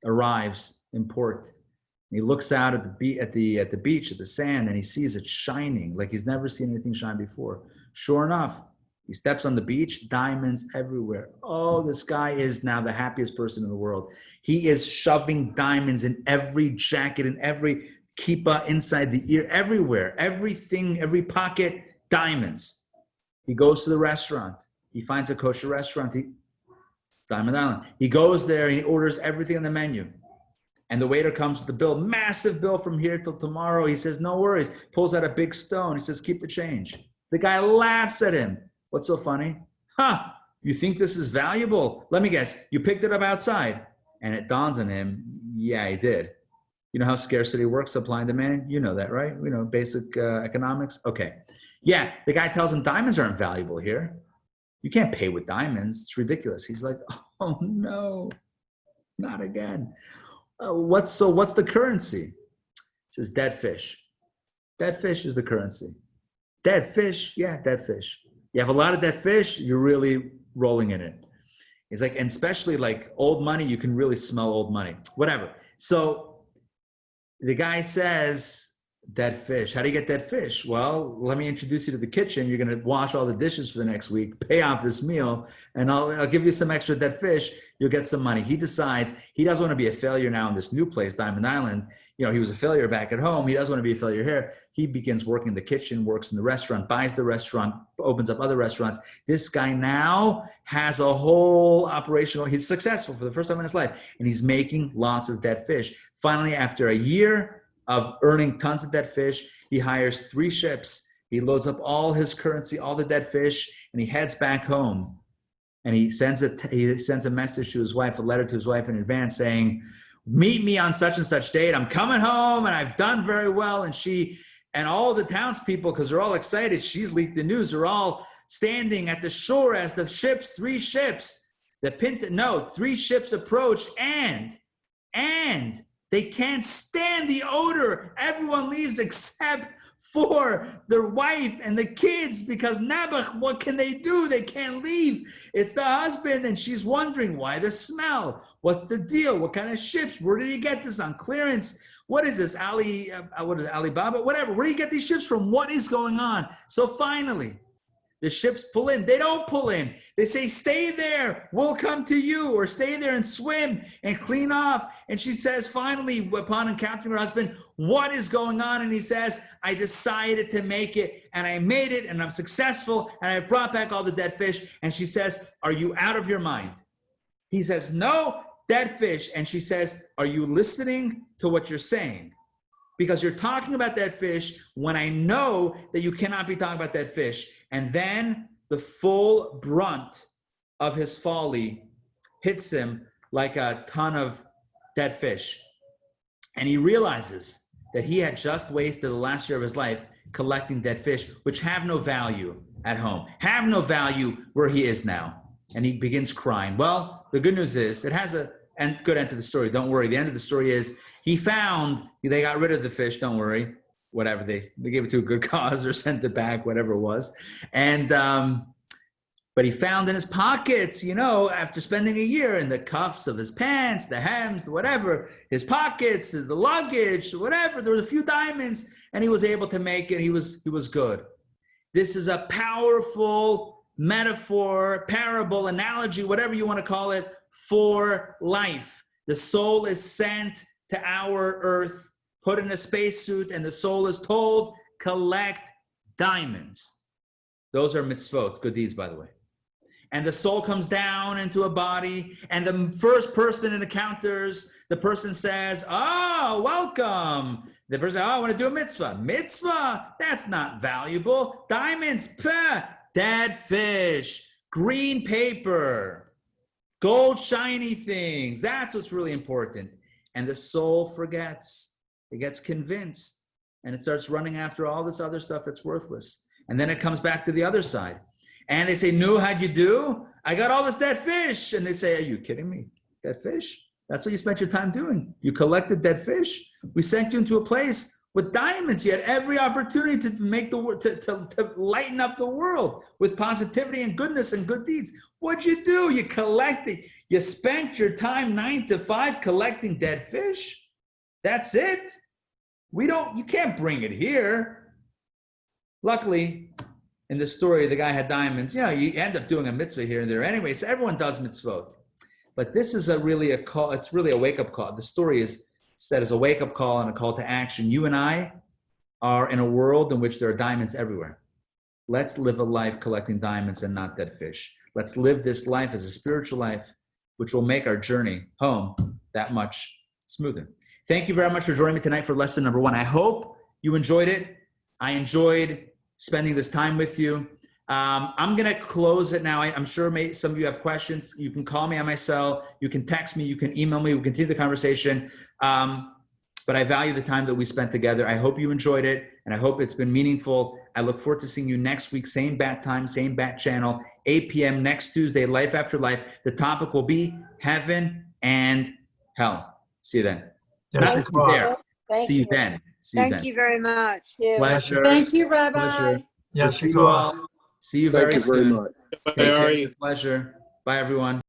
S1: arrives in port. He looks out at the beach, at the sand, and he sees it shining like he's never seen anything shine before. Sure enough, he steps on the beach, diamonds everywhere. Oh, this guy is now the happiest person in the world. He is shoving diamonds in every jacket, in every kippah, inside the ear, everywhere. Everything, every pocket, diamonds. He goes to the restaurant. He finds a kosher restaurant, Diamond Island. He goes there and he orders everything on the menu. And the waiter comes with the bill, massive bill from here till tomorrow. He says, no worries. Pulls out a big stone. He says, keep the change. The guy laughs at him. What's so funny? You think this is valuable? Let me guess, you picked it up outside. And it dawns on him, yeah, I did. You know how scarcity works, supply and demand? You know that, right? You know, basic economics. Okay. Yeah, the guy tells him diamonds aren't valuable here. You can't pay with diamonds. It's ridiculous. He's like, oh no, not again. What's the currency? It says dead fish. Dead fish is the currency. Dead fish, yeah, dead fish. You have a lot of dead fish, you're really rolling in it. It's like, and especially like old money, you can really smell old money. Whatever. So the guy says, dead fish. How do you get dead fish? Well, let me introduce you to the kitchen. You're going to wash all the dishes for the next week, pay off this meal, and I'll give you some extra dead fish. You'll get some money. He decides he doesn't want to be a failure now in this new place, Diamond Island. You know, he was a failure back at home. He doesn't want to be a failure here. He begins working in the kitchen, works in the restaurant, buys the restaurant, opens up other restaurants. This guy now has a whole operational, he's successful for the first time in his life, and he's making lots of dead fish. Finally, after a year of earning tons of dead fish, he hires 3 ships. He loads up all his currency, all the dead fish, and he heads back home. And he sends a message to his wife, a letter to his wife in advance saying, meet me on such and such date. I'm coming home and I've done very well. And all the townspeople, because they're all excited, she's leaked the news, they're all standing at the shore as the ships, 3 ships, 3 ships approach and they can't stand the odor. Everyone leaves except for their wife and the kids, because Nabuch, what can they do? They can't leave. It's the husband, and she's wondering why the smell. What's the deal? What kind of ships? Where did you get this on clearance? What is this, Alibaba? Whatever. Where do you get these ships from? What is going on? So finally, the ships pull in. They don't pull in. They say, stay there. We'll come to you. Or stay there and swim and clean off. And she says, finally, upon encountering her husband, what is going on? And he says, I decided to make it. And I made it. And I'm successful. And I brought back all the dead fish. And she says, are you out of your mind? He says, no, dead fish. And she says, are you listening to what you're saying? Because you're talking about that fish when I know that you cannot be talking about that fish. And then the full brunt of his folly hits him like a ton of dead fish. And he realizes that he had just wasted the last year of his life collecting dead fish, which have no value at home, have no value where he is now. and he begins crying. Well, the good news is it has a good end to the story. Don't worry. The end of the story is they got rid of the fish. Don't worry. Whatever, they gave it to a good cause or sent it back, whatever it was. And but he found in his pockets, after spending a year, in the cuffs of his pants, the hems, whatever, his pockets, the luggage, whatever, there were a few diamonds, and he was able to make it. He was good. This is a powerful metaphor, parable, analogy, whatever you want to call it, for life. The soul is sent to our earth, put in a spacesuit, and the soul is told, collect diamonds. Those are mitzvot, good deeds, by the way. And the soul comes down into a body, and the first person it encounters, the person says, oh, welcome. The person says, oh, I want to do a mitzvah. Mitzvah? That's not valuable. Diamonds? Pah. Dead fish, green paper, gold shiny things. That's what's really important. And the soul forgets. It gets convinced, and it starts running after all this other stuff that's worthless. And then it comes back to the other side. And they say, "Nu, how'd you do? I got all this dead fish." And they say, "Are you kidding me? Dead fish? That's what you spent your time doing. You collected dead fish. We sent you into a place with diamonds. You had every opportunity to make to lighten up the world with positivity and goodness and good deeds. What'd you do? You collected. You spent your time 9 to 5 collecting dead fish. That's it. You can't bring it here." Luckily, in the story, the guy had diamonds. You end up doing a mitzvah here and there anyway. So everyone does mitzvot. But this is really a call. It's really a wake-up call. The story is said as a wake-up call and a call to action. You and I are in a world in which there are diamonds everywhere. Let's live a life collecting diamonds and not dead fish. Let's live this life as a spiritual life, which will make our journey home that much smoother. Thank you very much for joining me tonight for lesson number 1. I hope you enjoyed it. I enjoyed spending this time with you. I'm going to close it now. I'm sure some of you have questions. You can call me on my cell. You can text me. You can email me. We'll continue the conversation. But I value the time that we spent together. I hope you enjoyed it, and I hope it's been meaningful. I look forward to seeing you next week, same bat time, same bat channel, 8 p.m. next Tuesday, Life After Life. The topic will be heaven and hell. See you then. Not see you there. See you then.
S16: Thank you very much.
S1: Pleasure.
S11: Thank you, Rabbi.
S1: Pleasure.
S17: Yes,
S1: See you all. See you very soon.
S9: much.
S1: Take care. Pleasure. Bye, everyone.